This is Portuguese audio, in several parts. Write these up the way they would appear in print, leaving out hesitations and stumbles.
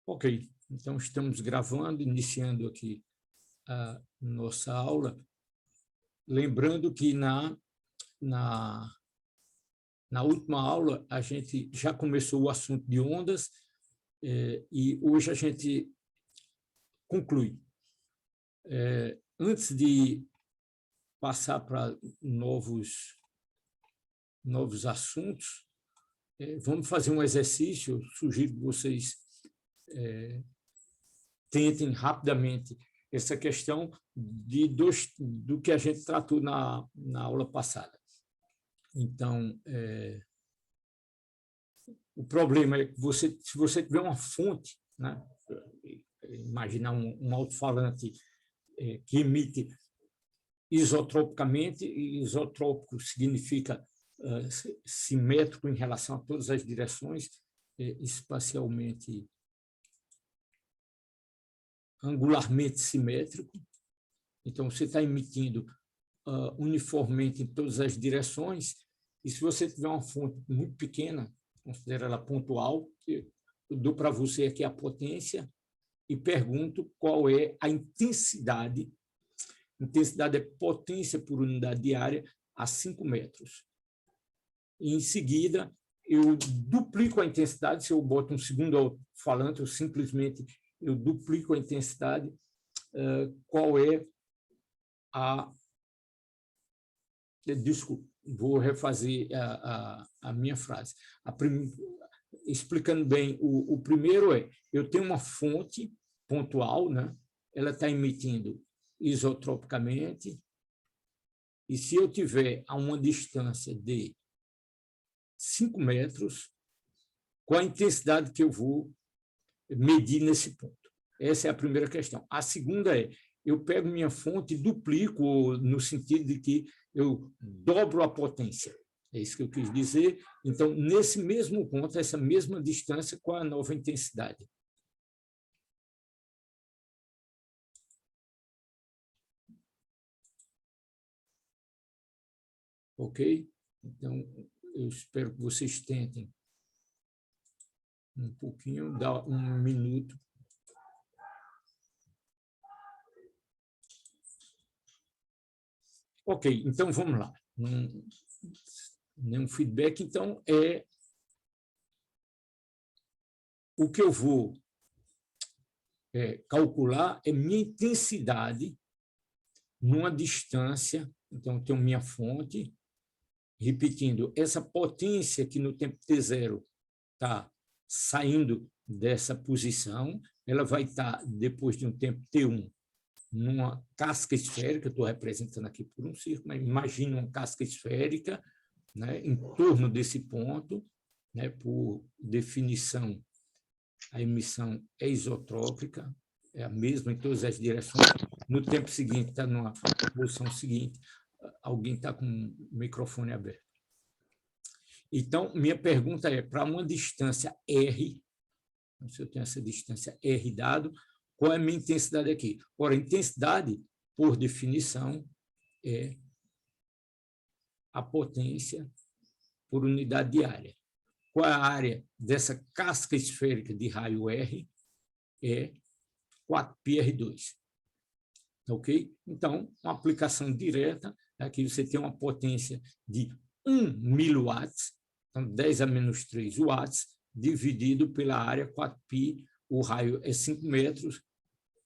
Ok, então estamos gravando, iniciando aqui a nossa aula. Lembrando que na última aula a gente já começou o assunto de ondas e hoje a gente conclui. Antes de passar para novos assuntos, vamos fazer um exercício. Eu sugiro que vocês tentem rapidamente essa questão do que a gente tratou na aula passada. Então, o problema é que se você tiver uma fonte, né, imaginar um alto-falante que emite isotropicamente, e isotrópico significa simétrico em relação a todas as direções, espacialmente, angularmente simétrico. Então, você está emitindo uniformemente em todas as direções, e se você tiver uma fonte muito pequena, considera ela pontual, eu dou para você aqui a potência e pergunto qual é a intensidade. Intensidade é potência por unidade de área a 5 metros. E, em seguida, eu duplico a intensidade. Se eu boto um segundo alto-falante, eu simplesmente duplico a intensidade. Qual é a... Desculpa, vou refazer a minha frase. Explicando bem, o primeiro eu tenho uma fonte pontual, né? Ela está emitindo isotropicamente, e se eu tiver a uma distância de 5 metros, qual a intensidade que eu vou medir nesse ponto? Essa é a primeira questão. A segunda eu pego minha fonte e duplico, no sentido de que eu dobro a potência. É isso que eu quis dizer. Então, nesse mesmo ponto, essa mesma distância, qual a nova intensidade? Ok? Então, eu espero que vocês tentem um pouquinho, dar um minuto. Ok, então vamos lá. Nenhum feedback, então o que eu vou calcular é minha intensidade numa distância. Então, eu tenho minha fonte, repetindo, essa potência que no tempo t0 está saindo dessa posição, ela vai estar, depois de um tempo t1, numa casca esférica. Estou representando aqui por um círculo, mas imagine uma casca esférica, né, em torno desse ponto, né, por definição, a emissão é isotrópica, é a mesma em todas as direções. No tempo seguinte, está numa posição seguinte. Alguém está com o microfone aberto. Então, minha pergunta é, para uma distância R, se eu tenho essa distância R dado, qual é a minha intensidade aqui? Ora, a intensidade, por definição, é a potência por unidade de área. Qual é a área dessa casca esférica de raio R? É 4πr2. Ok? Então, uma aplicação direta, aqui você tem uma potência de 1 miliwatts, então 10 a menos 3 watts, dividido pela área 4π, o raio é 5 metros,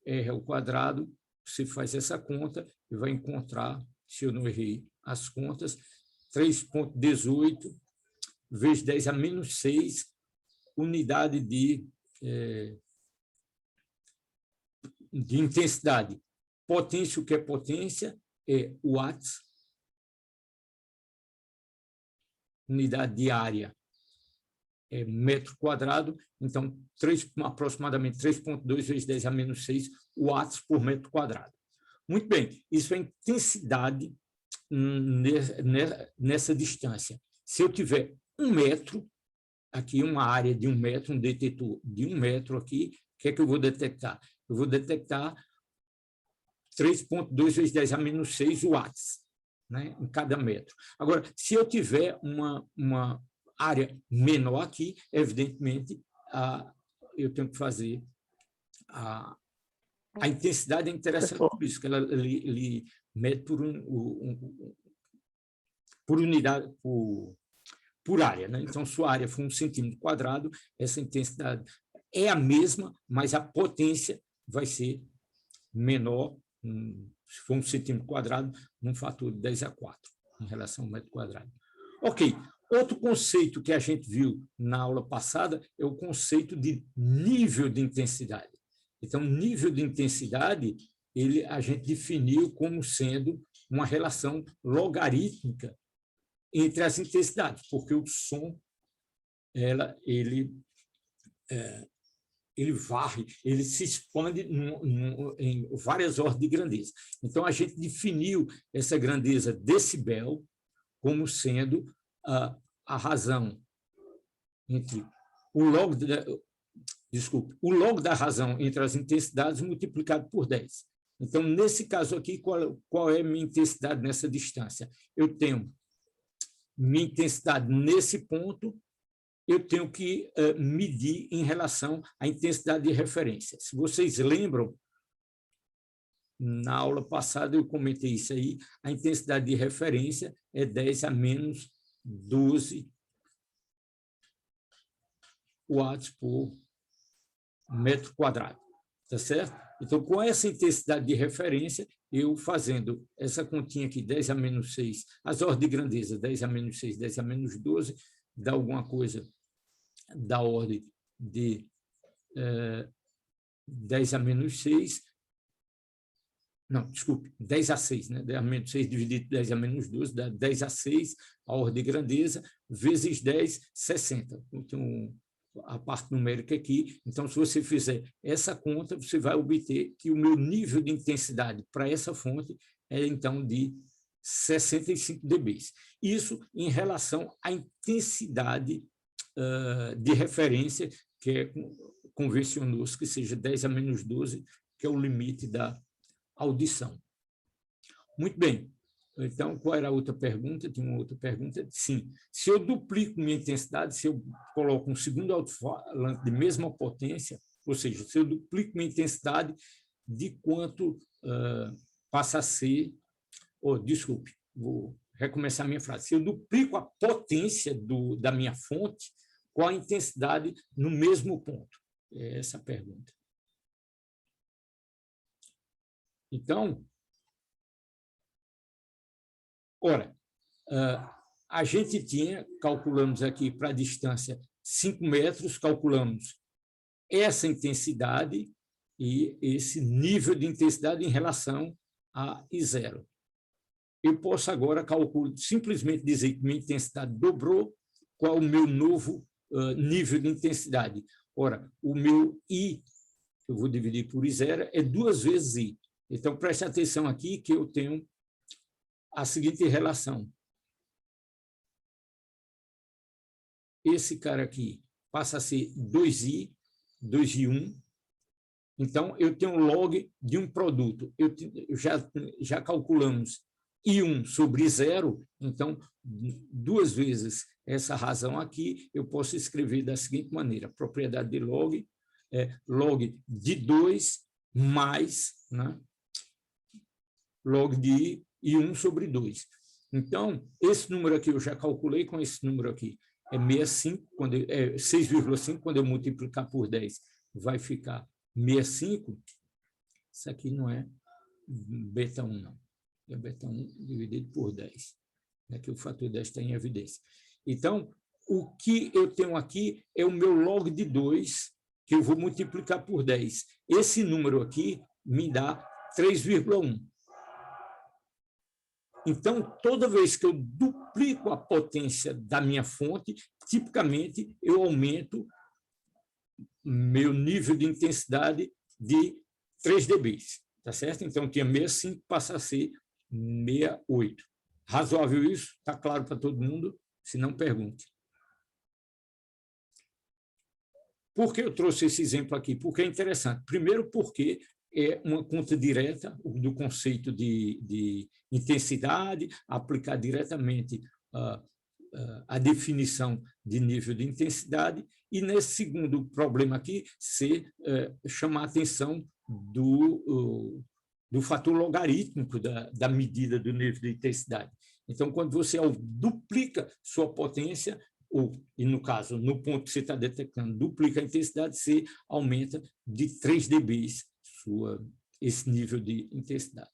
R ao quadrado, você faz essa conta e vai encontrar, se eu não errei as contas, 3,18 vezes 10 a menos 6 unidade de intensidade. Potência, o que é potência? É watts. Unidade de área é metro quadrado, então aproximadamente 3,2 vezes 10 a menos 6 watts por metro quadrado. Muito bem, isso é intensidade nessa distância. Se eu tiver 1 metro, aqui uma área de 1 metro, um detetor de 1 metro aqui, o que é que eu vou detectar? Eu vou detectar 3,2 vezes 10 a menos 6 watts, né, em cada metro. Agora, se eu tiver uma área menor aqui, evidentemente, eu tenho que fazer a intensidade. É interessante por isso, que ela ele mede por unidade, por área, né? Então, se a área for 1 centímetro quadrado, essa intensidade é a mesma, mas a potência vai ser menor, se for 1 centímetro quadrado, num fator de 10 a 4, em relação ao metro quadrado. Ok. Outro conceito que a gente viu na aula passada é o conceito de nível de intensidade. Então, nível de intensidade, a gente definiu como sendo uma relação logarítmica entre as intensidades, porque o som ele varre, ele se expande em várias ordens de grandeza. Então, a gente definiu essa grandeza decibel como sendo a razão entre o log da razão entre as intensidades multiplicado por 10. Então, nesse caso aqui, qual é a minha intensidade nessa distância? Eu tenho minha intensidade nesse ponto, eu tenho que medir em relação à intensidade de referência. Se vocês lembram, na aula passada eu comentei isso aí, a intensidade de referência é 10 a menos 12 watts por metro quadrado, tá certo? Então, com essa intensidade de referência, eu fazendo essa continha aqui, 10 a menos 6, as ordens de grandeza, 10 a menos 6, 10 a menos 12, dá alguma coisa da ordem de 10 a menos 6, não, desculpe, 10 a 6, né? 10 a menos 6 dividido por 10 a menos 12, dá 10 a 6, a ordem de grandeza, vezes 10, 60. Então, a parte numérica aqui. Então, se você fizer essa conta, você vai obter que o meu nível de intensidade para essa fonte é, então, de 65 dB. Isso em relação à intensidade de referência, que convencionou-se que seja 10 a menos 12, que é o limite da audição. Muito bem. Então, qual era a outra pergunta? Tinha uma outra pergunta. Sim, se eu duplico minha intensidade, se eu coloco um segundo alto-falante de mesma potência, ou seja, se eu duplico minha intensidade, de quanto passa a ser... desculpe, vou recomeçar a minha frase. Se eu duplico a potência da minha fonte, qual a intensidade no mesmo ponto? É essa a pergunta. Então, ora, a gente calculamos aqui para a distância 5 metros, calculamos essa intensidade e esse nível de intensidade em relação a I0. Eu posso agora simplesmente dizer que minha intensidade dobrou, qual é o meu novo nível de intensidade. Ora, o meu I, eu vou dividir por I0, é 2 vezes I. Então, preste atenção aqui que eu tenho a seguinte relação. Esse cara aqui passa a ser 2i, 2i1. Então, eu tenho um log de um produto. Já calculamos I1 sobre 0, então, 2 vezes essa razão aqui, eu posso escrever da seguinte maneira: a propriedade de log é log de 2 mais, né, log de I1 sobre 2. Então, esse número aqui eu já calculei com esse número aqui. É 6,5, quando eu multiplicar por 10, vai ficar 65. Isso aqui não é beta1, não. É beta1 dividido por 10. Aqui o fator 10 está em evidência. Então, o que eu tenho aqui é o meu log de 2, que eu vou multiplicar por 10. Esse número aqui me dá 3,1. Então, toda vez que eu duplico a potência da minha fonte, tipicamente eu aumento meu nível de intensidade de 3 dB. Tá certo? Então, tinha 65, passa a ser 68. Razoável isso? Está claro para todo mundo? Se não, pergunte. Por que eu trouxe esse exemplo aqui? Porque é interessante. Primeiro, porque é uma conta direta do conceito de intensidade, aplicar diretamente a definição de nível de intensidade, e nesse segundo problema aqui, chamar a atenção do fator logarítmico da medida do nível de intensidade. Então, quando você duplica sua potência, e no caso, no ponto que você está detectando, duplica a intensidade, você aumenta de 3 dB esse nível de intensidade.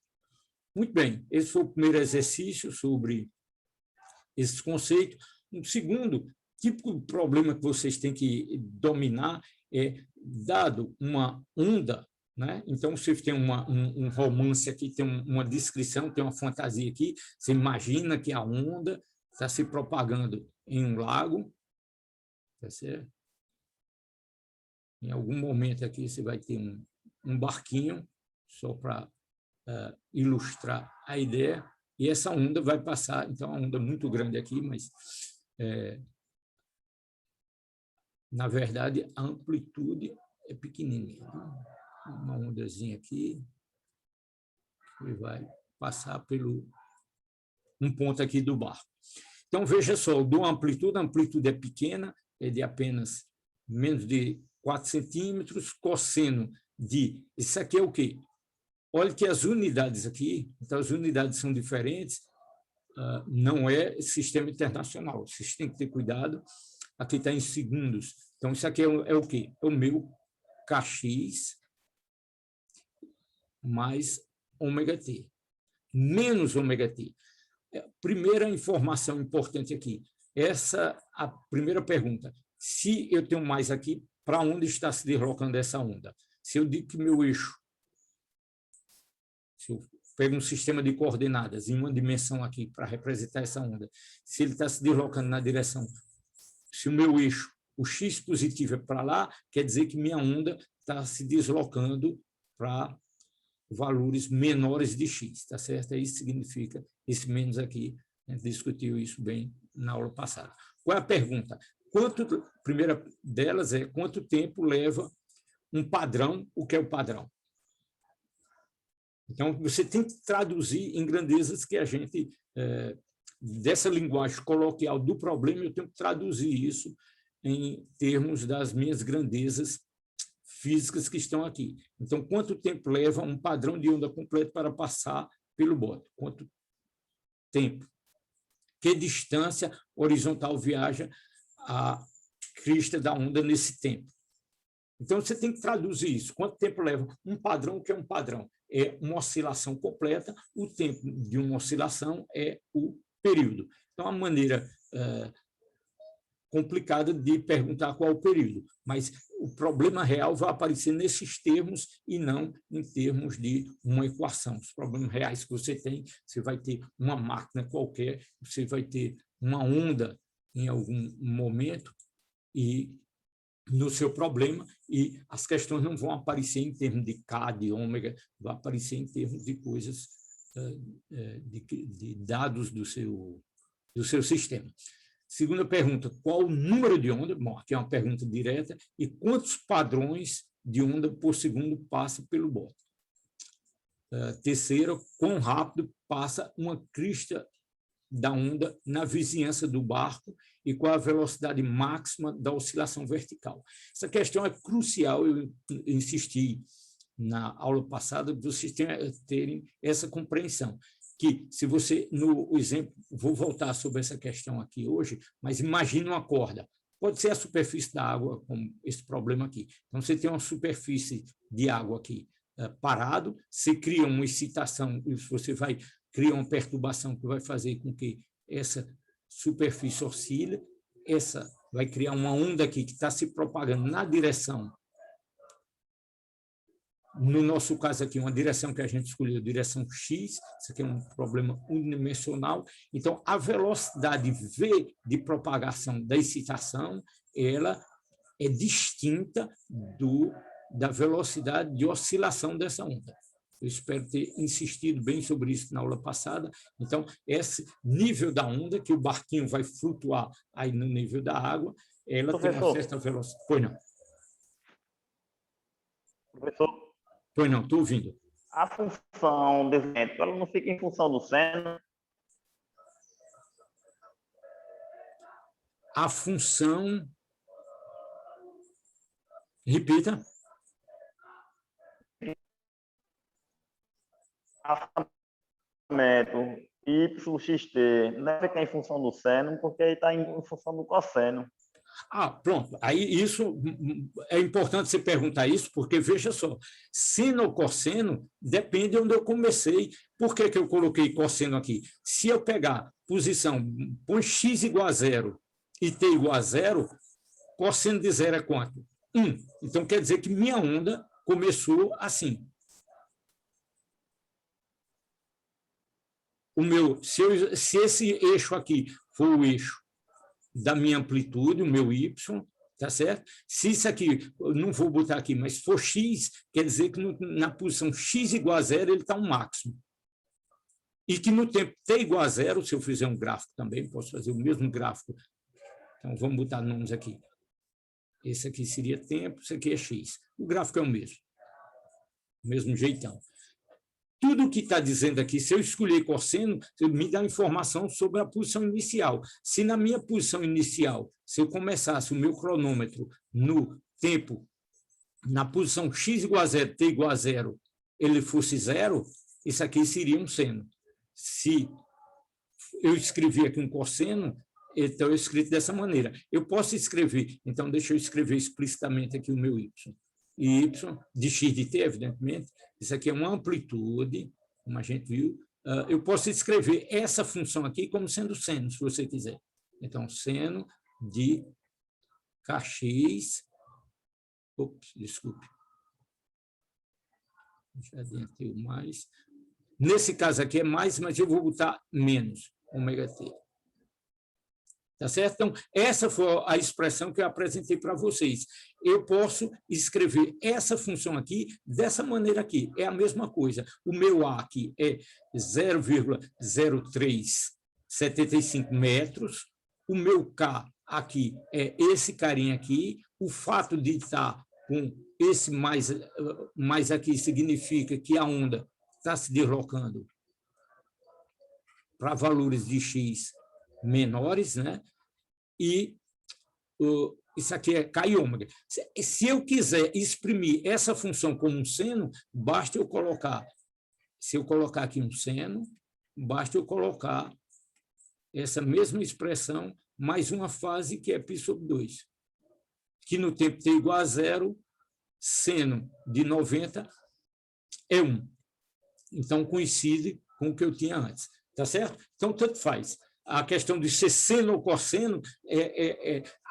Muito bem, esse foi o primeiro exercício sobre esses conceitos. Um segundo tipo de problema que vocês têm que dominar é, dado uma onda, né? Então, você tem um romance aqui, tem uma descrição, tem uma fantasia aqui, você imagina que a onda está se propagando em um lago, tá certo? Em algum momento aqui você vai ter um barquinho, só para ilustrar a ideia, e essa onda vai passar, então, uma onda muito grande aqui, mas, na verdade, a amplitude é pequenininha. Uma ondazinha aqui, que vai passar pelo um ponto aqui do barco. Então, veja só, a amplitude é pequena, é de apenas menos de 4 centímetros, cosseno de... Isso aqui é o quê? Olha que as unidades aqui, então as unidades são diferentes, não é sistema internacional, vocês têm que ter cuidado, aqui está em segundos. Então, isso aqui é o quê? É o meu Kx mais ômega-t, menos ômega-t. Primeira informação importante aqui, a primeira pergunta, se eu tenho mais aqui, para onde está se deslocando essa onda? Se eu digo que meu eixo, se eu pego um sistema de coordenadas em uma dimensão aqui para representar essa onda, se ele está se deslocando na direção, se o meu eixo, o x positivo é para lá, quer dizer que minha onda está se deslocando para valores menores de x, tá certo? Isso significa, esse menos aqui, a gente discutiu isso bem na aula passada. Qual é a pergunta? A primeira delas é quanto tempo leva um padrão, o que é o padrão? Então, você tem que traduzir em grandezas que a gente, dessa linguagem coloquial do problema, eu tenho que traduzir isso em termos das minhas grandezas físicas que estão aqui. Então, quanto tempo leva um padrão de onda completo para passar pelo bote? Quanto tempo? Que distância horizontal viaja a crista da onda nesse tempo? Então, você tem que traduzir isso. Quanto tempo leva um padrão? O que é um padrão? É uma oscilação completa. O tempo de uma oscilação é o período. Então, a maneira complicada de perguntar qual é o período, mas o problema real vai aparecer nesses termos e não em termos de uma equação. Os problemas reais que você tem, você vai ter uma máquina qualquer, você vai ter uma onda em algum momento e no seu problema, e as questões não vão aparecer em termos de K, de ômega, vão aparecer em termos de coisas, de dados do seu sistema. Segunda pergunta, qual o número de onda? Bom, aqui é uma pergunta direta. E quantos padrões de onda por segundo passa pelo bote? Terceira, quão rápido passa uma crista da onda na vizinhança do barco e qual a velocidade máxima da oscilação vertical? Essa questão é crucial, eu insisti na aula passada, vocês terem essa compreensão. Que, se você, no exemplo, vou voltar sobre essa questão aqui hoje, mas imagine uma corda. Pode ser a superfície da água, como esse problema aqui. Então, você tem uma superfície de água aqui parado, você cria uma excitação, você vai criar uma perturbação que vai fazer com que essa superfície oscile, essa vai criar uma onda aqui que está se propagando na direção. No nosso caso aqui, uma direção que a gente escolheu, direção X, isso aqui é um problema unidimensional. Então, a velocidade V de propagação da excitação, ela é distinta da velocidade de oscilação dessa onda. Eu espero ter insistido bem sobre isso na aula passada. Então, esse nível da onda, que o barquinho vai flutuar aí no nível da água, ela Professor, tem uma certa velocidade. Pois não. Professor? Pois não, estou ouvindo. A função desse método, ela não fica em função do seno? a função... Repita. Afastamento YXT deve estar em função do seno, porque ele está em função do cosseno. Pronto. Aí isso é importante você perguntar isso, porque veja só, seno ou cosseno depende de onde eu comecei. Por que eu coloquei cosseno aqui? Se eu pegar posição, põe x igual a 0 e t igual a 0, cosseno de 0 é quanto? 1. Então quer dizer que minha onda começou assim. Se esse eixo aqui for o eixo da minha amplitude, o meu y, tá certo? Se isso aqui, não vou botar aqui, mas for x, quer dizer que na posição x igual a 0, ele está um máximo. E que no tempo t igual a 0, se eu fizer um gráfico também, posso fazer o mesmo gráfico. Então, vamos botar nomes aqui. Esse aqui seria tempo, esse aqui é x. O gráfico é o mesmo jeitão. Tudo o que está dizendo aqui, se eu escolher cosseno, me dá informação sobre a posição inicial. Se na minha posição inicial, se eu começasse o meu cronômetro no tempo, na posição x igual a 0, t igual a 0, ele fosse 0, isso aqui seria um seno. Se eu escrever aqui um cosseno, então eu escrito dessa maneira. Eu posso escrever, então deixa eu escrever explicitamente aqui o meu y. Y de x de t, evidentemente, isso aqui é uma amplitude, como a gente viu. Eu posso escrever essa função aqui como sendo seno, se você quiser. Então, seno de kx... desculpe. Já adiantei o mais. Nesse caso aqui é mais, mas eu vou botar menos, ômega t. Tá certo? Então, essa foi a expressão que eu apresentei para vocês. Eu posso escrever essa função aqui dessa maneira aqui. É a mesma coisa. O meu A aqui é 0,0375 metros. O meu K aqui é esse carinha aqui. O fato de estar com esse mais aqui significa que a onda está se deslocando para valores de x menores, né? E isso aqui é K e ômega. Se eu quiser exprimir essa função como um seno, basta eu colocar, se eu colocar aqui um seno, basta eu colocar essa mesma expressão mais uma fase que é π sobre 2, que no tempo t igual a 0, seno de 90 é 1. Então, coincide com o que eu tinha antes. Tá certo? Então, tanto faz. A questão de ser seno ou cosseno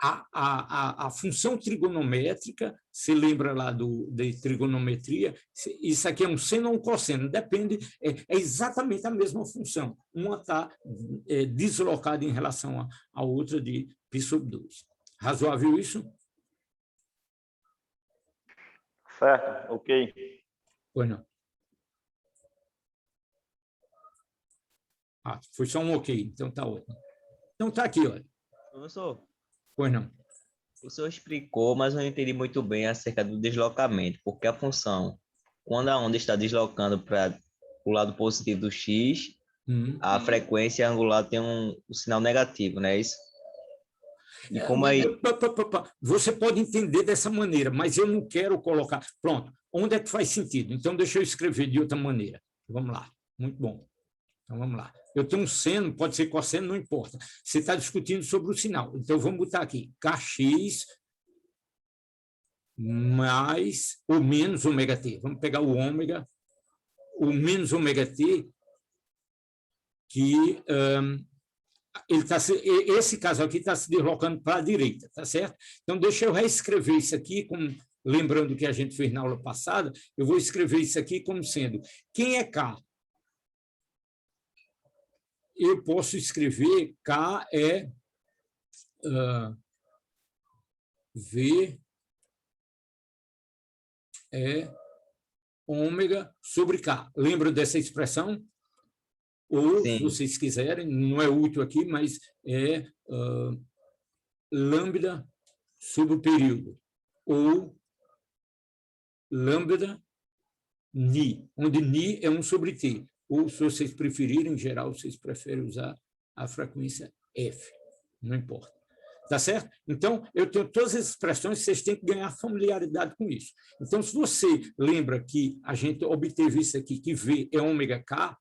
a função trigonométrica, se lembra lá de trigonometria, isso aqui é um seno ou um cosseno, depende, é exatamente a mesma função. Uma está deslocada em relação à outra de π sobre 2. Razoável isso? Certo, ok. Pois não. Foi só um ok, então tá ótimo. Então tá aqui, olha. Professor, Pois não. o senhor explicou, mas eu não entendi muito bem acerca do deslocamento, porque a função, quando a onda está deslocando para o lado positivo do x, a frequência angular tem um sinal negativo, não é isso? E como aí... Você pode entender dessa maneira, mas eu não quero colocar... Pronto, onde é que faz sentido? Então, deixa eu escrever de outra maneira. Vamos lá, muito bom. Então, vamos lá. Eu tenho um seno, pode ser cosseno, não importa. Você está discutindo sobre o sinal. Então, vamos botar aqui, kx mais ou menos ômega t. Vamos pegar o ômega, o menos ômega t, que esse caso aqui está se deslocando para a direita, tá certo? Então, deixa eu reescrever isso aqui, lembrando que a gente fez na aula passada, eu vou escrever isso aqui como sendo, quem é K? Eu posso escrever K é V é ômega sobre K. Lembra dessa expressão? Ou, Sim. se vocês quiserem, não é útil aqui, mas é lambda sobre o período. Ou lambda ni, onde ni é 1 sobre t. Ou, se vocês preferirem, em geral, vocês preferem usar a frequência F. Não importa. Tá certo? Então, eu tenho todas as expressões, vocês têm que ganhar familiaridade com isso. Então, se você lembra que a gente obteve isso aqui, que V é ômega K,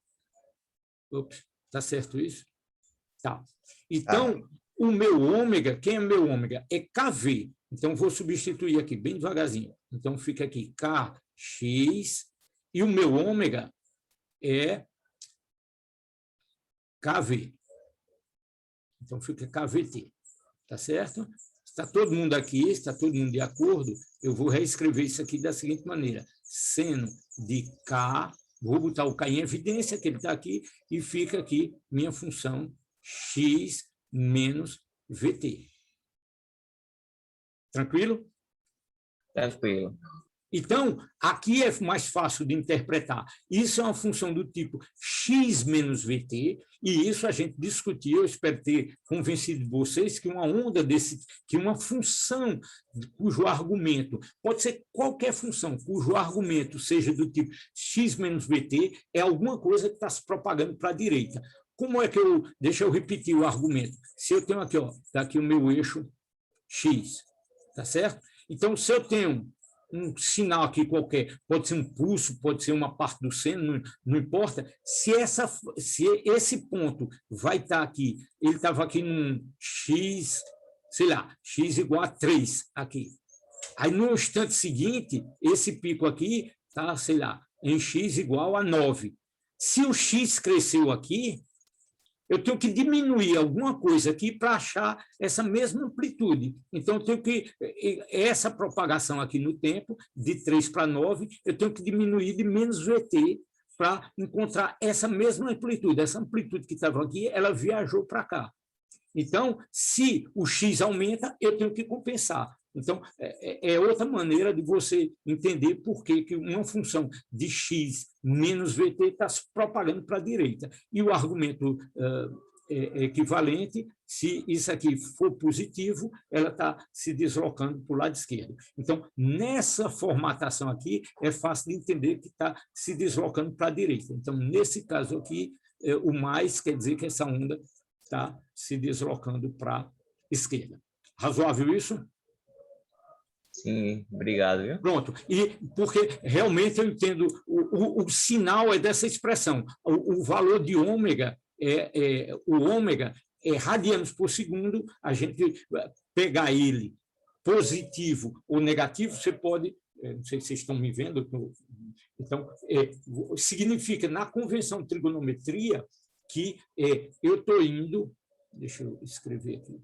tá certo isso? Tá. Então, o meu ômega, quem é meu ômega? É KV. Então, vou substituir aqui bem devagarzinho. Então, fica aqui KX, e o meu ômega é KV. Então, fica KVT. Tá certo? Está todo mundo aqui, está todo mundo de acordo? Eu vou reescrever isso aqui da seguinte maneira. Seno de K, vou botar o K em evidência, que ele está aqui, e fica aqui minha função x menos VT. Tranquilo? Tranquilo. Então, aqui é mais fácil de interpretar. Isso é uma função do tipo x menos VT, e isso a gente discutiu, eu espero ter convencido vocês que uma onda que uma função cujo argumento, pode ser qualquer função, cujo argumento seja do tipo x menos VT, é alguma coisa que está se propagando para a direita. Como é que deixa eu repetir o argumento. Se eu tenho aqui, ó, tá aqui o meu eixo x, tá certo? Então, se eu tenho um sinal aqui qualquer, pode ser um pulso, pode ser uma parte do seno, não importa. Se esse ponto vai estar aqui, ele estava aqui num x, sei lá, x igual a 3 aqui. Aí, no instante seguinte, esse pico aqui está, sei lá, em x igual a 9. Se o x cresceu aqui, eu tenho que diminuir alguma coisa aqui para achar essa mesma amplitude. Então, eu tenho que, essa propagação aqui no tempo, de 3 para 9, eu tenho que diminuir de menos VT para encontrar essa mesma amplitude. Essa amplitude que estava aqui, ela viajou para cá. Então, se o x aumenta, eu tenho que compensar. Então, é outra maneira de você entender por que uma função de x menos VT está se propagando para a direita. E o argumento é equivalente, se isso aqui for positivo, ela está se deslocando para o lado esquerdo. Então, nessa formatação aqui, é fácil de entender que está se deslocando para a direita. Então, nesse caso aqui, o mais quer dizer que essa onda está se deslocando para a esquerda. Razoável isso? Sim, obrigado. Viu? Pronto. E porque realmente eu entendo, o sinal é dessa expressão. O valor de ômega, o ômega é radianos por segundo, a gente pegar ele positivo ou negativo, você pode, não sei se vocês estão me vendo, então, significa, na convenção de trigonometria, que eu estou indo, deixa eu escrever aqui,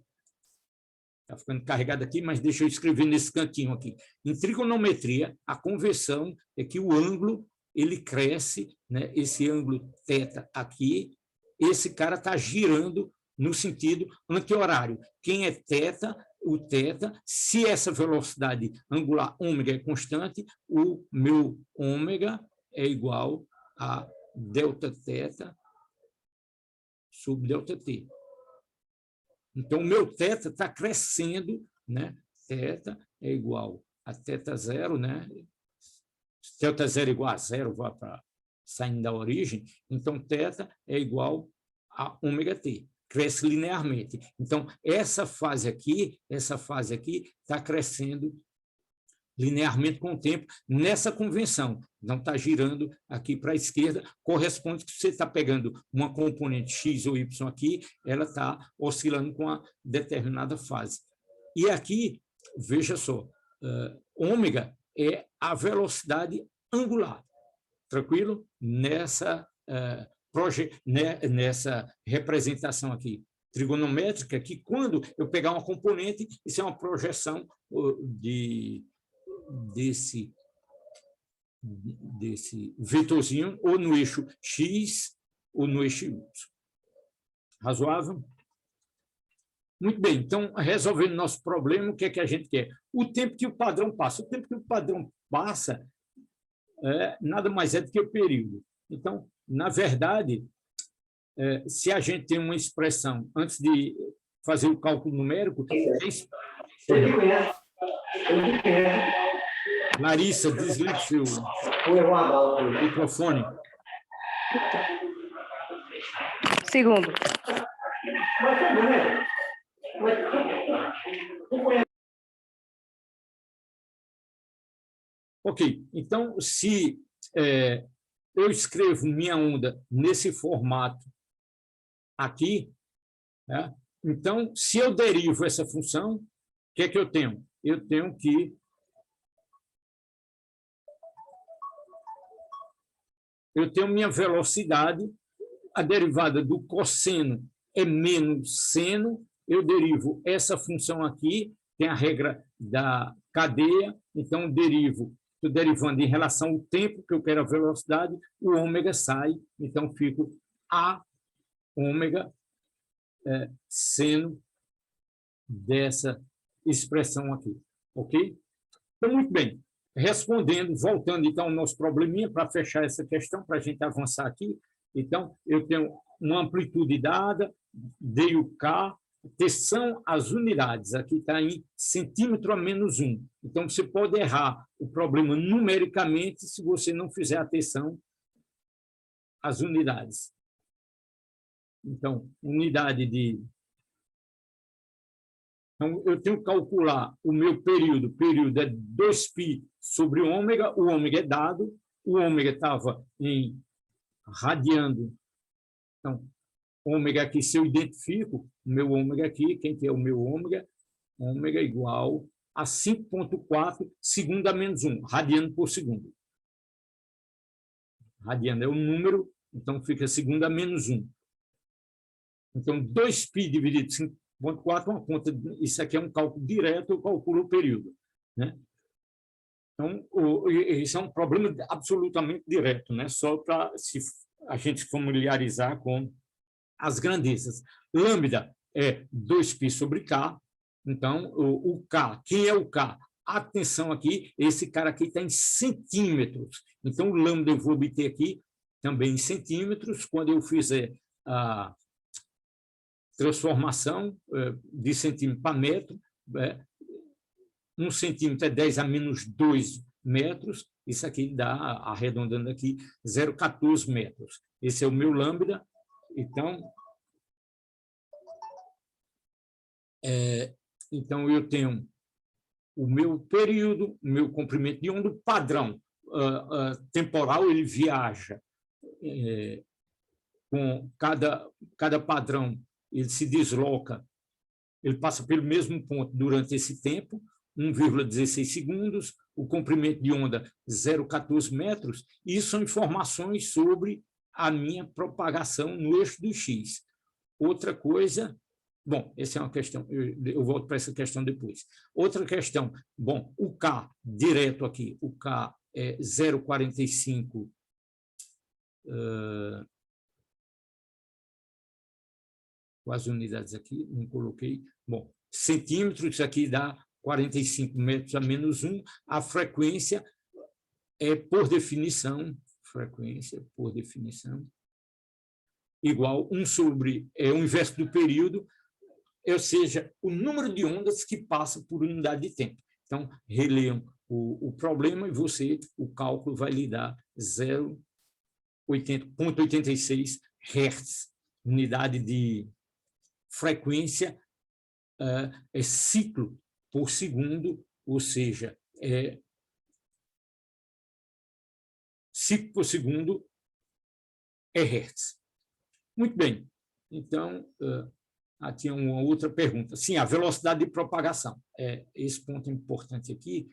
está ficando carregado aqui, mas deixa eu escrever nesse cantinho aqui. Em trigonometria, a convenção é que o ângulo ele cresce, né? Esse ângulo θ aqui, esse cara está girando no sentido anti-horário. Quem é θ? O θ, se essa velocidade angular ômega é constante, o meu ômega é igual a Δθ sobre ΔT. Então, o meu θ está crescendo, né? Θ é igual a θ0, né? θ0 igual a 0, vai para saindo da origem, então θ é igual a ômega-t, cresce linearmente. Então, essa fase aqui está crescendo linearmente com o tempo, nessa convenção. Não está girando aqui para a esquerda, corresponde que você está pegando uma componente X ou Y aqui, ela está oscilando com uma determinada fase. E aqui, veja só, ômega é a velocidade angular, tranquilo? Nessa representação aqui trigonométrica, que quando eu pegar uma componente, isso é uma projeção desse vetorzinho, ou no eixo X, ou no eixo Y. Razoável? Muito bem, então, resolvendo nosso problema, o que é que a gente quer? O tempo que o padrão passa. O tempo que o padrão passa nada mais é do que o período. Então, na verdade, se a gente tem uma expressão, antes de fazer o cálculo numérico, Larissa, desligue seu microfone. Segundo. Ok, então, se eu escrevo minha onda nesse formato aqui, né? Então, se eu derivo essa função, o que é que eu tenho? Eu tenho que minha velocidade, a derivada do cosseno é menos seno, eu derivo essa função aqui, tem a regra da cadeia, então estou derivando em relação ao tempo que eu quero a velocidade, o ômega sai, então fico a ômega seno dessa expressão aqui, ok? Então, muito bem. Respondendo, voltando então ao nosso probleminha, para fechar essa questão, para a gente avançar aqui. Então, eu tenho uma amplitude dada, dei o K, são as unidades, aqui está em centímetro a menos 1. Então, você pode errar o problema numericamente se você não fizer atenção às unidades. Então, unidade de... Então, eu tenho que calcular o meu período. O período é 2π sobre ômega. O ômega é dado. O ômega estava em radiando. Então, ômega aqui, se eu identifico o meu ômega aqui, quem que é o meu ômega? Ômega igual a 5,4 segundo a menos 1, radiano por segundo. Radiano é o número, então fica segundo a menos 1. Então, 2π dividido por 5,4 é uma conta, isso aqui é um cálculo direto, eu calculo o período, né? Então, isso é um problema absolutamente direto, né? Só para a gente se familiarizar com as grandezas. Lambda é 2π sobre K, então o K, quem é o K? Atenção aqui, esse cara aqui está em centímetros, então o lambda eu vou obter aqui também em centímetros, quando eu fizer a transformação de centímetro para metro, 1 centímetro é 10 a menos 2 metros, isso aqui dá, arredondando aqui, 0,14 metros. Esse é o meu lambda, então eu tenho o meu período, o meu comprimento de onda, o padrão temporal, ele viaja com cada padrão, ele se desloca, ele passa pelo mesmo ponto durante esse tempo, 1,16 segundos, o comprimento de onda 0,14 metros, e isso são informações sobre a minha propagação no eixo do X. Outra coisa, bom, essa é uma questão, eu volto para essa questão depois. Outra questão, bom, o K direto aqui, o K é 0,45 com as unidades aqui, não coloquei, bom, centímetros, isso aqui dá 45 metros a menos 1, a frequência é por definição, igual 1 sobre, o inverso do período, ou seja, o número de ondas que passa por unidade de tempo. Então, releiam o problema e o cálculo vai lhe dar 0,86 Hz, unidade de frequência, é ciclo por segundo, ou seja, ciclo por segundo é Hertz. Muito bem. Então, tinha uma outra pergunta. Sim, a velocidade de propagação. Esse ponto é importante aqui,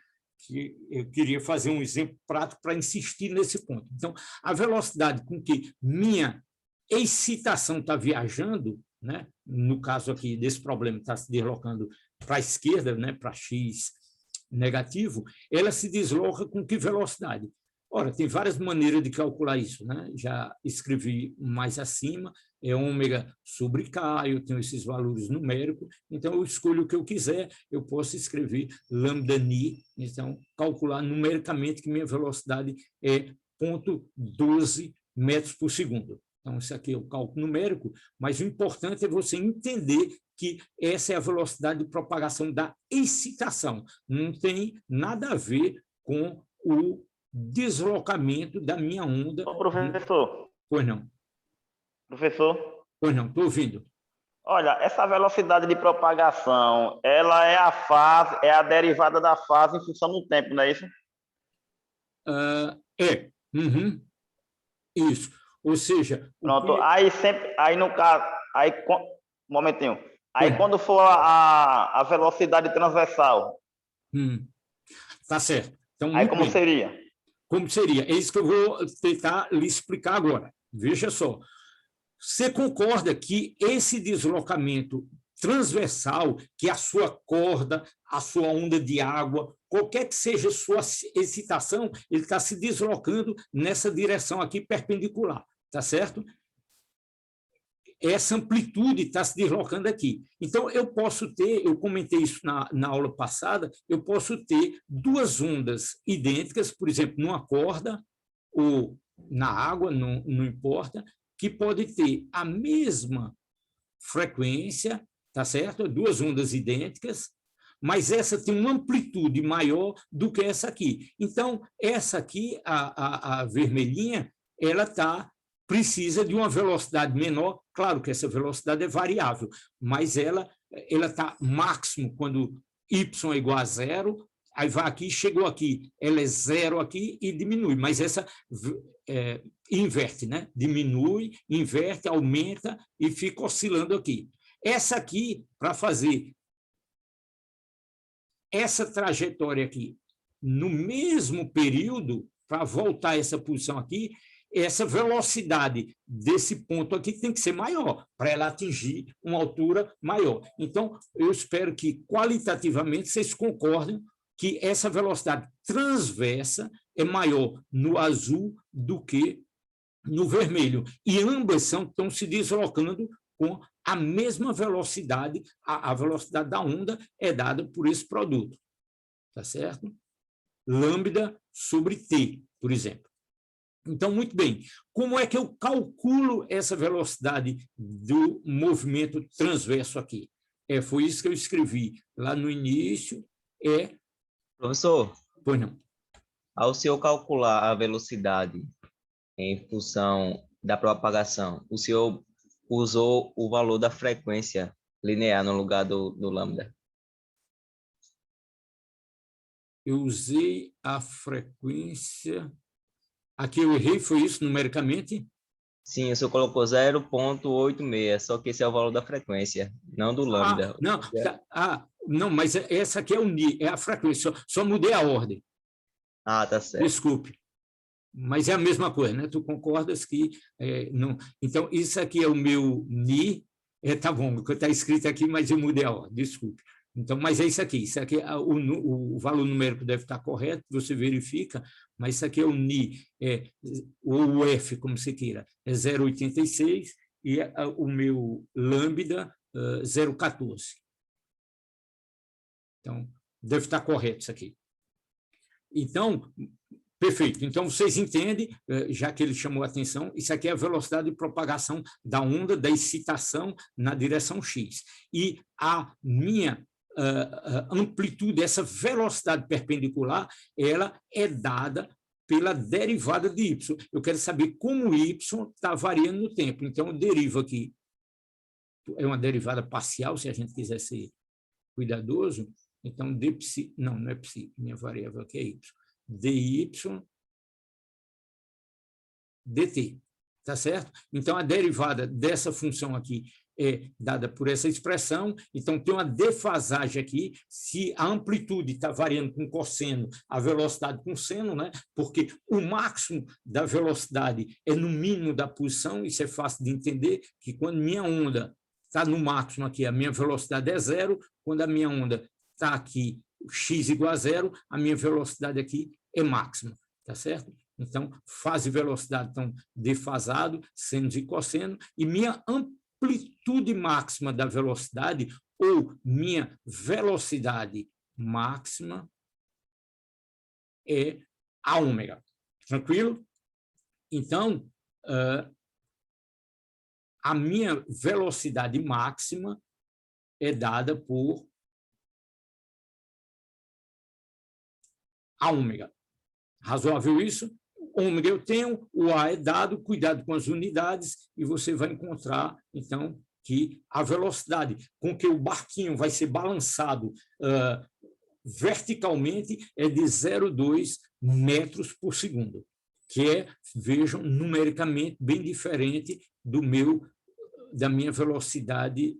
que eu queria fazer um exemplo prático para insistir nesse ponto. Então, a velocidade com que minha excitação está viajando, né? No caso aqui desse problema, está se deslocando para a esquerda, né? Para X negativo, ela se desloca com que velocidade? Ora, tem várias maneiras de calcular isso, né? Já escrevi mais acima, é ômega sobre K, eu tenho esses valores numéricos, então eu escolho o que eu quiser, eu posso escrever lambda ni, então calcular numericamente que minha velocidade é 0,12 metros por segundo. Então, isso aqui é o cálculo numérico, mas o importante é você entender que essa é a velocidade de propagação da excitação. Não tem nada a ver com o deslocamento da minha onda. Ô, professor. Pois não. Professor. Pois não, estou ouvindo. Olha, essa velocidade de propagação, ela é a derivada da fase em função do tempo, não é isso? Isso. Ou seja... Pronto, aí sempre... Aí no caso... Aí, um momentinho. Aí quando for a velocidade transversal... Tá certo. Então, aí como seria? Como seria? É isso que eu vou tentar lhe explicar agora. Veja só. Você concorda que esse deslocamento transversal, que a sua corda, a sua onda de água, qualquer que seja a sua excitação, ele está se deslocando nessa direção aqui perpendicular, tá certo? Essa amplitude está se deslocando aqui. Então, eu posso ter, eu comentei isso na aula passada, eu posso ter duas ondas idênticas, por exemplo, numa corda ou na água, não importa, que pode ter a mesma frequência, tá certo? Duas ondas idênticas, mas essa tem uma amplitude maior do que essa aqui. Então, essa aqui, a vermelhinha, ela precisa de uma velocidade menor. Claro que essa velocidade é variável, mas ela está máximo quando y é igual a zero, aí vai aqui, chegou aqui, ela é zero aqui e diminui, mas essa inverte, né? Diminui, inverte, aumenta e fica oscilando aqui. Essa aqui, para fazer essa trajetória aqui no mesmo período, para voltar a essa posição aqui, essa velocidade desse ponto aqui tem que ser maior, para ela atingir uma altura maior. Então, eu espero que, qualitativamente, vocês concordem que essa velocidade transversa é maior no azul do que no vermelho. E ambas estão se deslocando com a mesma velocidade, a velocidade da onda é dada por esse produto. Tá certo? Lambda sobre T, por exemplo. Então, muito bem. Como é que eu calculo essa velocidade do movimento transverso aqui? Foi isso que eu escrevi lá no início. Professor, pois não. Ao senhor calcular a velocidade em função da propagação, o senhor usou o valor da frequência linear no lugar do lambda? Eu usei a frequência... Aqui eu errei, foi isso, numericamente? Sim, o senhor colocou 0,86, só que esse é o valor da frequência, não do lambda. Não, mas essa aqui é o Ni, é a frequência, só mudei a ordem. Ah, tá certo. Desculpe. Mas é a mesma coisa, né? Tu concordas que... não... Então, isso aqui é o meu Ni, tá bom, está escrito aqui, mas eu mudei a ordem, desculpe. Então, mas é isso aqui o valor numérico deve estar correto, você verifica, mas isso aqui é o Ni, ou o F, como você queira, é 0,86 e o meu lambda 0,14. Então, deve estar correto isso aqui. Então, perfeito. Então, vocês entendem, já que ele chamou a atenção, isso aqui é a velocidade de propagação da onda, da excitação na direção x. E a minha amplitude, essa velocidade perpendicular, ela é dada pela derivada de y. Eu quero saber como y está variando no tempo. Então, eu derivo aqui. É uma derivada parcial, se a gente quiser ser cuidadoso. Então, dψ, não é psi, minha variável aqui é y. dy dt, tá certo? Então, a derivada dessa função aqui é dada por essa expressão, então tem uma defasagem aqui, se a amplitude está variando com cosseno, a velocidade com seno, né? Porque o máximo da velocidade é no mínimo da posição, isso é fácil de entender, que quando minha onda está no máximo aqui, a minha velocidade é zero, quando a minha onda está aqui, x igual a zero, a minha velocidade aqui é máxima, tá certo? Então, fase e velocidade estão defasados, senos e cosseno, e minha amplitude máxima da velocidade, ou minha velocidade máxima, é a ômega. Tranquilo? Então, a minha velocidade máxima é dada por a ômega. Razoável isso? Ômega eu tenho, o A é dado, cuidado com as unidades, e você vai encontrar, então, que a velocidade com que o barquinho vai ser balançado verticalmente é de 0,2 metros por segundo, que é, vejam, numericamente bem diferente da minha velocidade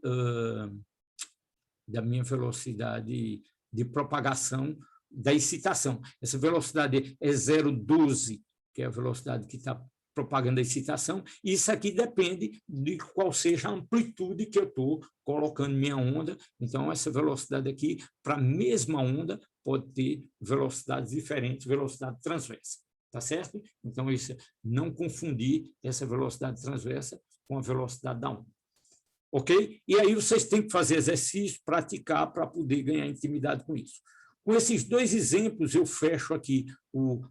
de propagação da excitação. Essa velocidade é 0,12, que é a velocidade que está propagando a excitação, e isso aqui depende de qual seja a amplitude que eu estou colocando minha onda. Então, essa velocidade aqui, para a mesma onda, pode ter velocidades diferentes, velocidade transversa, tá certo? Então, isso, não confundir essa velocidade transversa com a velocidade da onda. Ok? E aí vocês têm que fazer exercício, praticar para poder ganhar intimidade com isso. Com esses dois exemplos, eu fecho aqui o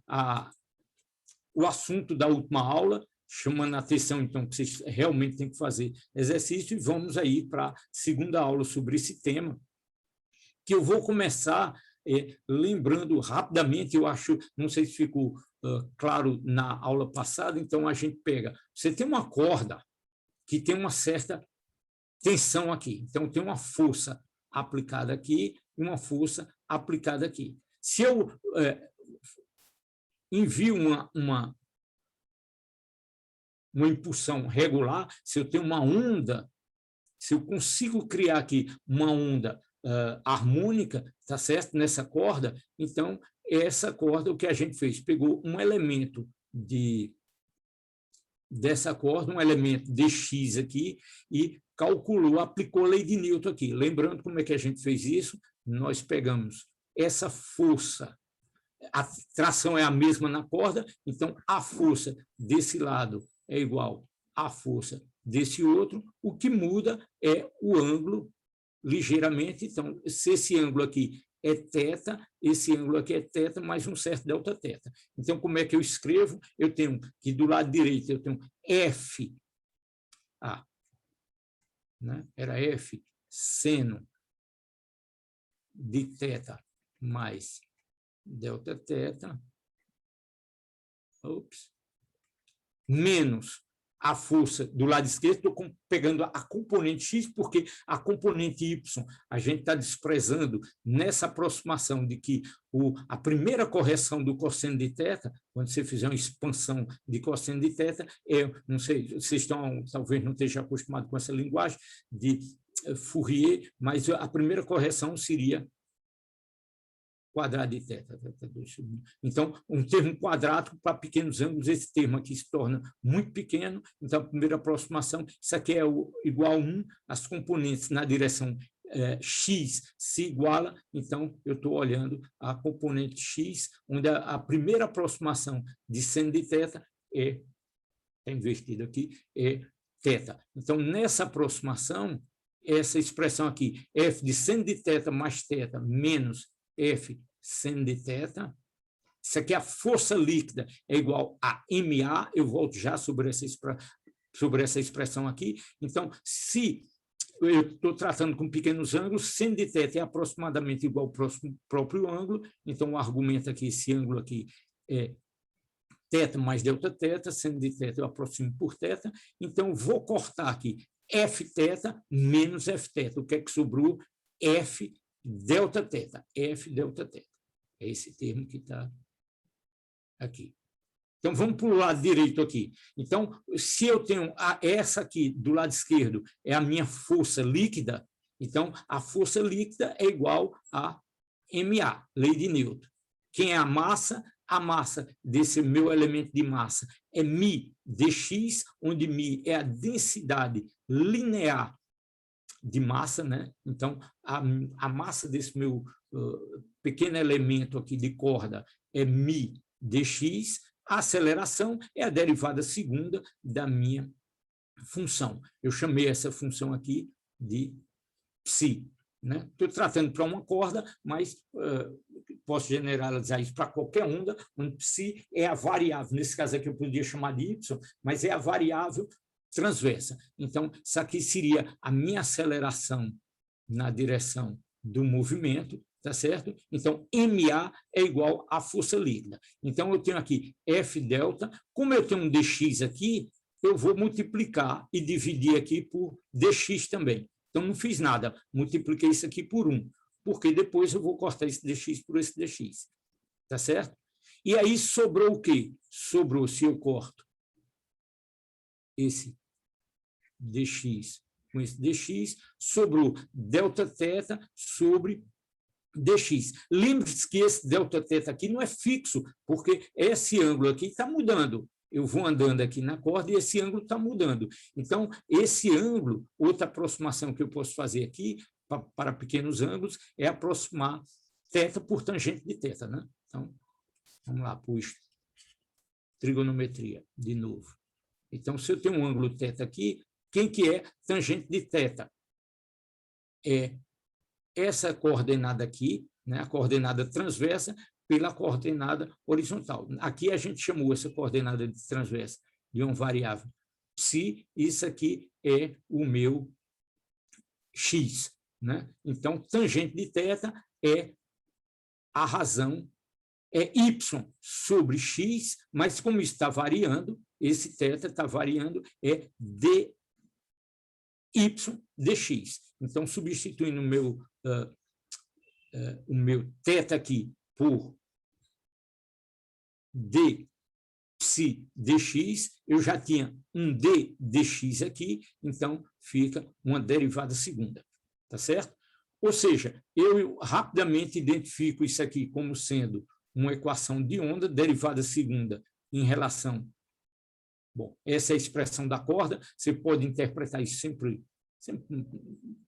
assunto da última aula, chamando a atenção, então, que vocês realmente têm que fazer exercício, e vamos aí para a segunda aula sobre esse tema, que eu vou começar lembrando rapidamente, eu acho, não sei se ficou claro na aula passada, então a gente pega, você tem uma corda que tem uma certa tensão aqui, então tem uma força aplicada aqui e uma força aplicada aqui. Se eu envio uma impulsão regular, se eu tenho uma onda, se eu consigo criar aqui uma onda harmônica, tá certo? Nessa corda, então, essa corda, o que a gente fez? Pegou um elemento dessa corda, um elemento dx aqui, e calculou, aplicou a lei de Newton aqui. Lembrando como é que a gente fez isso? Nós pegamos essa força, a tração é a mesma na corda, então a força desse lado é igual à força desse outro, o que muda é o ângulo ligeiramente. Então, se esse ângulo aqui é θ, esse ângulo aqui é θ mais um certo Δθ. Então, como é que eu escrevo? Eu tenho que do lado direito eu tenho F, né? Era F seno de θ mais Δθ, menos a força do lado esquerdo, estou pegando a componente x, porque a componente y a gente está desprezando nessa aproximação de que a primeira correção do cosseno de θ, quando você fizer uma expansão de cosseno de θ, não sei, vocês talvez não estejam acostumados com essa linguagem de Fourier, mas a primeira correção seria quadrado de θ. Então, um termo quadrático para pequenos ângulos, esse termo aqui se torna muito pequeno, então a primeira aproximação, isso aqui é igual a 1, as componentes na direção x se iguala, então eu estou olhando a componente x, onde a primeira aproximação de seno de θ está invertido aqui, é θ. Então, nessa aproximação, essa expressão aqui, f de seno de θ mais θ menos F seno de θ, isso aqui é a força líquida, é igual a MA, eu volto já sobre essa expressão aqui. Então, se eu estou tratando com pequenos ângulos, seno de θ é aproximadamente igual ao próprio ângulo, então o argumento aqui, esse ângulo aqui é θ mais Δθ, seno de θ eu aproximo por θ, então vou cortar aqui Fθ menos Fθ, o que é que sobrou? F Δθ, F Δθ. É esse termo que está aqui. Então, vamos para o lado direito aqui. Então, se eu tenho essa aqui do lado esquerdo, é a minha força líquida, então, a força líquida é igual a MA, lei de Newton. Quem é a massa? A massa desse meu elemento de massa é μ dx, onde μ é a densidade linear de massa, né? Então, a massa desse meu pequeno elemento aqui de corda é μ dx, a aceleração é a derivada segunda da minha função. Eu chamei essa função aqui de psi, né? Estou tratando para uma corda, mas posso generalizar isso para qualquer onda, onde psi é a variável, nesse caso aqui eu poderia chamar de y, mas é a variável transversa. Então, isso aqui seria a minha aceleração na direção do movimento, tá certo? Então, MA é igual à força líquida. Então, eu tenho aqui F delta, como eu tenho um dx aqui, eu vou multiplicar e dividir aqui por dx também. Então, não fiz nada, multipliquei isso aqui por 1. porque depois eu vou cortar esse dx por esse dx. Tá certo? E aí sobrou o quê? Sobrou, se eu corto esse dx com esse dx, sobrou Δθ sobre dx. Lembre-se que esse Δθ aqui não é fixo, porque esse ângulo aqui está mudando. Eu vou andando aqui na corda e esse ângulo está mudando. Então, esse ângulo, outra aproximação que eu posso fazer aqui, para pequenos ângulos, é aproximar θ por tangente de θ. Né? Então, vamos lá, puxa. Trigonometria, de novo. Então, se eu tenho um ângulo θ aqui, quem que é tangente de θ? É essa coordenada aqui, né, a coordenada transversa, pela coordenada horizontal. Aqui a gente chamou essa coordenada de transversa de uma variável psi, isso aqui é o meu x. Né? Então, tangente de θ é a razão, é y sobre x, mas como está variando, esse θ está variando, é dy dx. Então, substituindo o meu θ aqui por d psi dx, eu já tinha um d dx aqui, então fica uma derivada segunda, tá certo? Ou seja, eu rapidamente identifico isso aqui como sendo uma equação de onda, derivada segunda em relação... Bom, essa é a expressão da corda, você pode interpretar isso sempre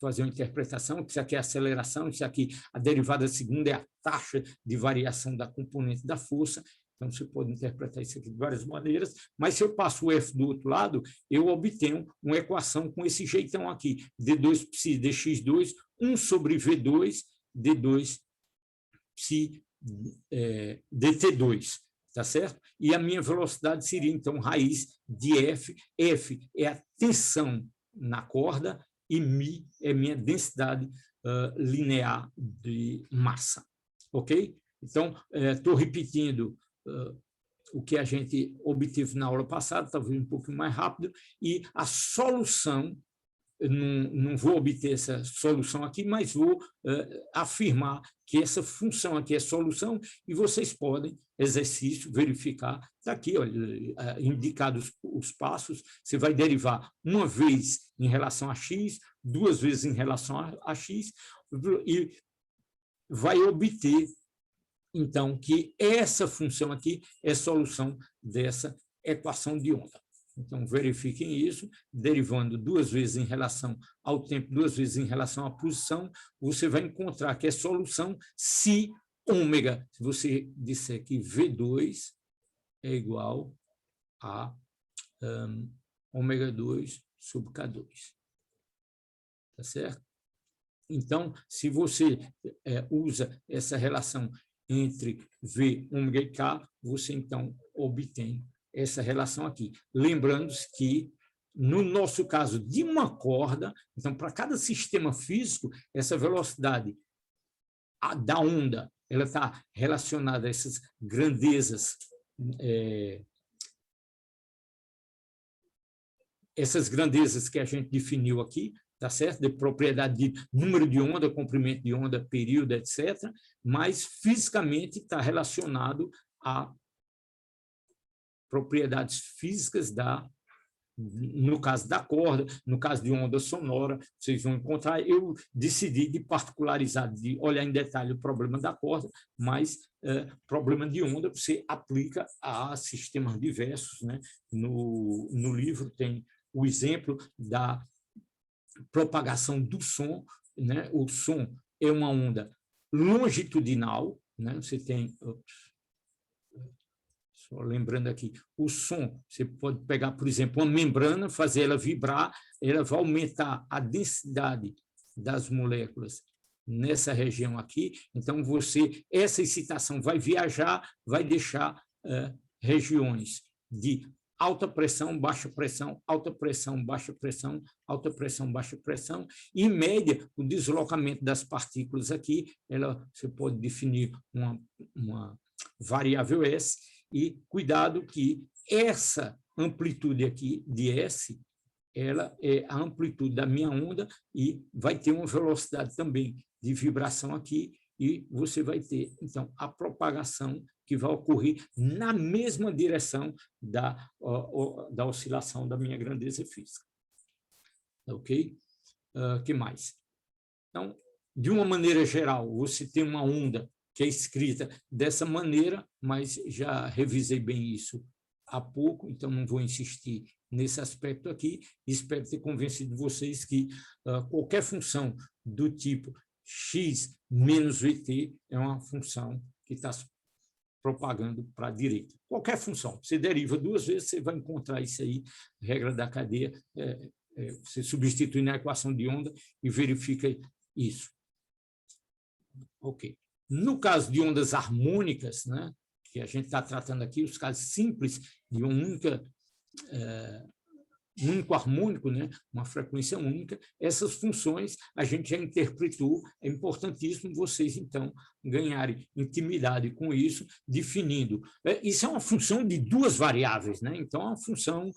fazer uma interpretação, que isso aqui é a aceleração, isso aqui, a derivada segunda é a taxa de variação da componente da força, então você pode interpretar isso aqui de várias maneiras, mas se eu passo o F do outro lado, eu obtenho uma equação com esse jeitão aqui, D2 psi dx2, 1 sobre V2, D2 psi dt2, tá certo? E a minha velocidade seria, então, raiz de F. F é a tensão na corda e μ é minha densidade linear de massa. Ok? Então, estou repetindo o que a gente obteve na aula passada, talvez um pouco mais rápido, e a solução, não vou obter essa solução aqui, mas vou afirmar que essa função aqui é solução, e vocês podem, exercício, verificar, está aqui, olha, indicados os passos, você vai derivar uma vez em relação a x, duas vezes em relação a x, e vai obter, então, que essa função aqui é solução dessa equação de onda. Então, verifiquem isso, derivando duas vezes em relação ao tempo, duas vezes em relação à posição, você vai encontrar que é solução se ômega, se você disser que V2 é igual a ômega 2 sobre K2. Tá certo? Então, se você usa essa relação entre V, ômega e K, você, então, obtém essa relação aqui. Lembrando-se que, no nosso caso de uma corda, então, para cada sistema físico, essa velocidade da onda, ela está relacionada a essas grandezas, que a gente definiu aqui, tá certo? De propriedade de número de onda, comprimento de onda, período, etc., mas fisicamente está relacionado a propriedades físicas no caso da corda, no caso de onda sonora, vocês vão encontrar. Eu decidi de particularizar, de olhar em detalhe o problema da corda, mas problema de onda você aplica a sistemas diversos, né? No livro tem o exemplo da propagação do som, né? O som é uma onda longitudinal, né? Você tem... Só lembrando aqui, o som, você pode pegar, por exemplo, uma membrana, fazer ela vibrar, ela vai aumentar a densidade das moléculas nessa região aqui, então essa excitação vai viajar, vai deixar regiões de alta pressão, baixa pressão, alta pressão, baixa pressão, alta pressão, baixa pressão, e, em média, o deslocamento das partículas aqui, você pode definir uma variável S, e cuidado que essa amplitude aqui de S, ela é a amplitude da minha onda e vai ter uma velocidade também de vibração aqui, e você vai ter, então, a propagação que vai ocorrer na mesma direção da oscilação da minha grandeza física. Ok? Que mais? Então, de uma maneira geral, você tem uma onda que é escrita dessa maneira, mas já revisei bem isso há pouco, então não vou insistir nesse aspecto aqui. Espero ter convencido vocês que qualquer função do tipo x menos vt é uma função que está propagando para a direita. Qualquer função. Você deriva duas vezes, você vai encontrar isso aí, regra da cadeia, você substitui na equação de onda e verifica isso. Ok. No caso de ondas harmônicas, né, que a gente está tratando aqui, os casos simples de um único harmônico, né, uma frequência única, essas funções a gente já interpretou, é importantíssimo vocês, então, ganharem intimidade com isso, definindo. Isso é uma função de duas variáveis, né? Então, é uma função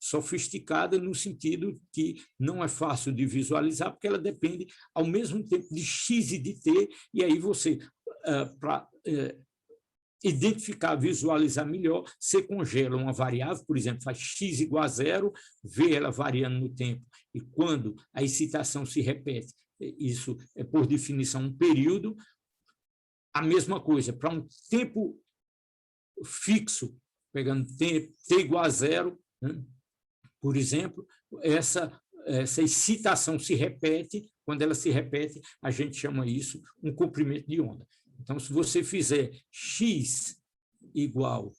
sofisticada no sentido que não é fácil de visualizar, porque ela depende, ao mesmo tempo, de x e de t, e aí você, para identificar, visualizar melhor, você congela uma variável, por exemplo, faz x igual a 0, vê ela variando no tempo, e quando a excitação se repete, isso é, por definição, um período. A mesma coisa, para um tempo fixo, pegando t igual a 0, né? Por exemplo, essa excitação se repete, quando ela se repete, a gente chama isso um comprimento de onda. Então, se você fizer x igual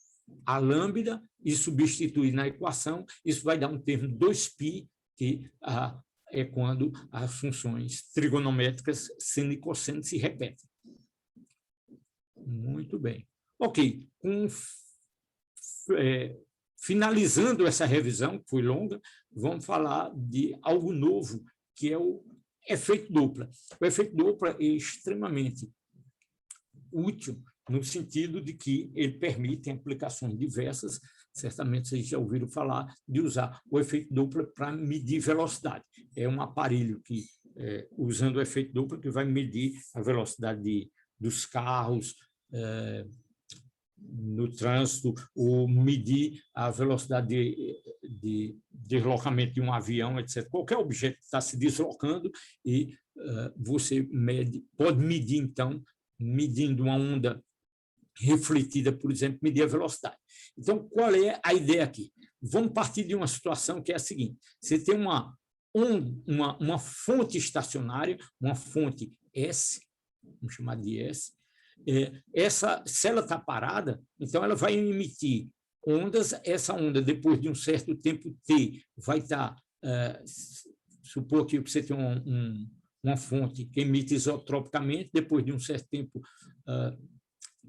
a lambda e substituir na equação, isso vai dar um termo 2π, que é quando as funções trigonométricas seno e cosseno se repetem. Muito bem. Ok. Finalizando essa revisão, que foi longa, vamos falar de algo novo, que é o efeito Doppler. O efeito Doppler é extremamente útil no sentido de que ele permite aplicações diversas. Certamente vocês já ouviram falar de usar o efeito Doppler para medir velocidade. É um aparelho que, usando o efeito Doppler, que vai medir a velocidade dos carros no trânsito, ou medir a velocidade de deslocamento de um avião, etc. Qualquer objeto que está se deslocando, e você pode medir, então, medindo uma onda refletida, por exemplo, medir a velocidade. Então, qual é a ideia aqui? Vamos partir de uma situação que é a seguinte: você tem uma fonte estacionária, uma fonte S, vamos chamar de S. Se ela está parada, então ela vai emitir ondas. Essa onda, depois de um certo tempo t, vai estar, supor que você tem uma fonte que emite isotropicamente, depois de um certo tempo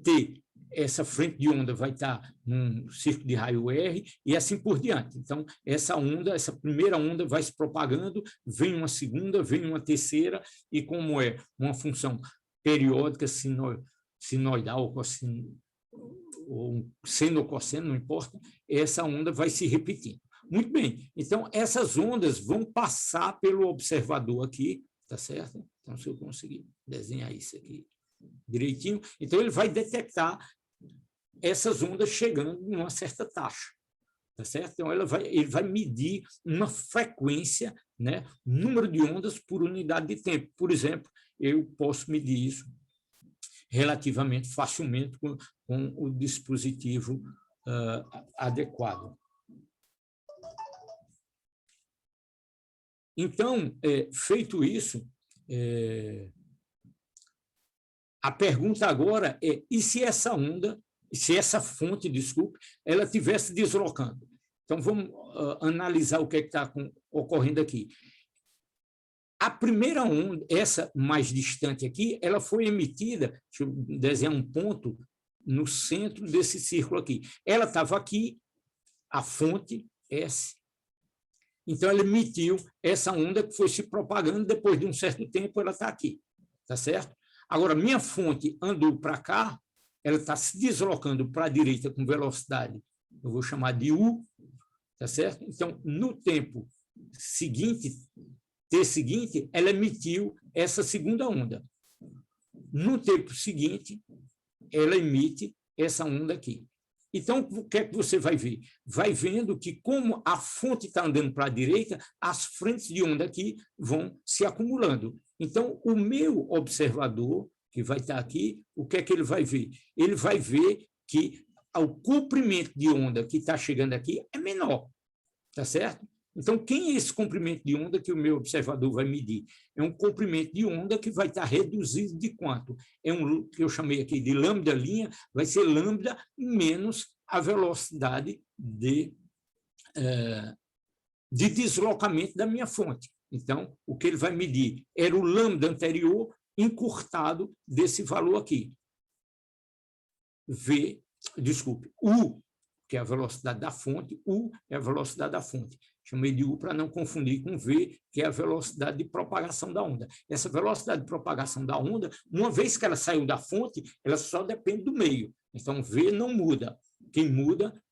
t, essa frente de onda vai estar num círculo de raio R, e assim por diante. Então, essa primeira onda vai se propagando, vem uma segunda, vem uma terceira, e como é uma função periódica, sinoidal ou seno ou cosseno, não importa, essa onda vai se repetindo. Muito bem, então essas ondas vão passar pelo observador aqui, tá certo? Então, se eu conseguir desenhar isso aqui direitinho, então ele vai detectar essas ondas chegando em uma certa taxa, tá certo? Então, ele vai medir uma frequência, né? Número de ondas por unidade de tempo. Por exemplo, eu posso medir isso relativamente facilmente com o dispositivo adequado. Então, feito isso, a pergunta agora é: e se essa onda, se essa fonte, desculpe, ela estivesse deslocando? Então, vamos analisar o que está ocorrendo aqui. A primeira onda, essa mais distante aqui, ela foi emitida, deixa eu desenhar um ponto no centro desse círculo aqui. Ela estava aqui, a fonte S. Então, ela emitiu essa onda que foi se propagando, depois de um certo tempo ela está aqui, tá certo? Agora, minha fonte andou para cá, ela está se deslocando para a direita com velocidade, eu vou chamar de U, tá certo? Então, no tempo seguinte, T seguinte, ela emitiu essa segunda onda. No tempo seguinte, ela emite essa onda aqui. Então, o que é que você vai ver? Vai vendo que, como a fonte está andando para a direita, as frentes de onda aqui vão se acumulando. Então, o meu observador, que vai estar aqui, o que é que ele vai ver? Ele vai ver que o comprimento de onda que está chegando aqui é menor, tá certo? Então, quem é esse comprimento de onda que o meu observador vai medir? É um comprimento de onda que vai estar reduzido de quanto? É um que eu chamei aqui de lambda linha, vai ser lambda menos a velocidade de deslocamento da minha fonte. Então, o que ele vai medir era o lambda anterior encurtado desse valor aqui. U, que é a velocidade da fonte, U é a velocidade da fonte. Chamei de U para não confundir com V, que é a velocidade de propagação da onda. Essa velocidade de propagação da onda, uma vez que ela saiu da fonte, ela só depende do meio. Então, V não muda. Quem muda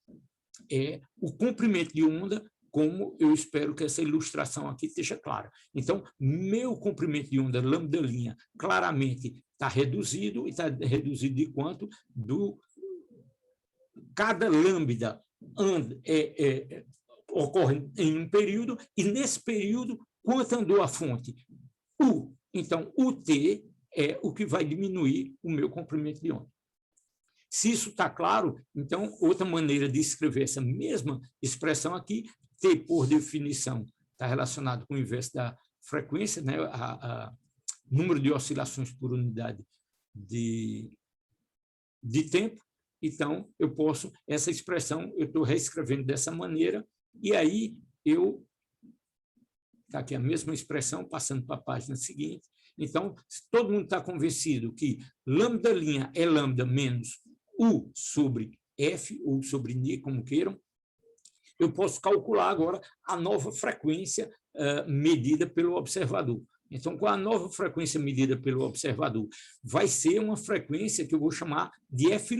é o comprimento de onda, como eu espero que essa ilustração aqui esteja clara. Então, meu comprimento de onda, lambda linha, claramente está reduzido, e está reduzido de quanto? Cada lambda ocorre em um período, e nesse período, quanto andou a fonte? U. Então, o T é o que vai diminuir o meu comprimento de onda. Se isso está claro, então, outra maneira de escrever essa mesma expressão aqui, T, por definição, está relacionado com o inverso da frequência, né? Número de oscilações por unidade de tempo. Então, eu posso, essa expressão, eu estou reescrevendo dessa maneira, e aí está aqui a mesma expressão, passando para a página seguinte. Então, se todo mundo está convencido que lambda linha é lambda menos U sobre F, ou sobre N, como queiram, eu posso calcular agora a nova frequência medida pelo observador. Então, com a nova frequência medida pelo observador, vai ser uma frequência que eu vou chamar de F'.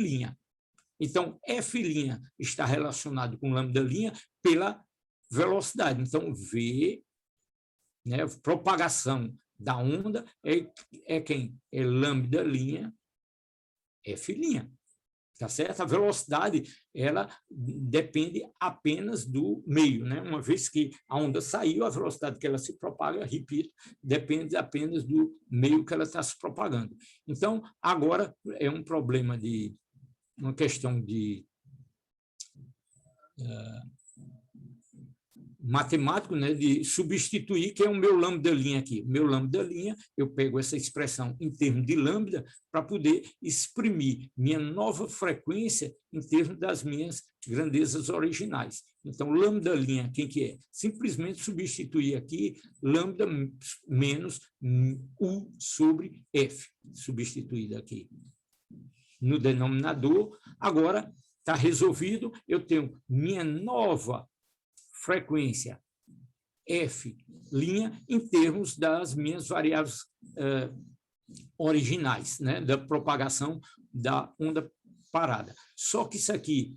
Então, F' está relacionado com lambda linha pela velocidade. Então, V, né, propagação da onda, é quem? É lambda linha, F'. Tá certo? A velocidade, ela depende apenas do meio, né? Uma vez que a onda saiu, a velocidade que ela se propaga, repito, depende apenas do meio que ela está se propagando. Então, agora é um problema de uma questão de matemático, né, de substituir, que é o meu lambda linha aqui. O meu lambda linha, eu pego essa expressão em termos de lambda para poder exprimir minha nova frequência em termos das minhas grandezas originais. Então, lambda linha, quem que é? Simplesmente substituir aqui lambda menos U sobre F, substituído aqui no denominador. Agora, está resolvido, eu tenho minha nova frequência F' em termos das minhas variáveis originais, né, da propagação da onda parada. Só que isso aqui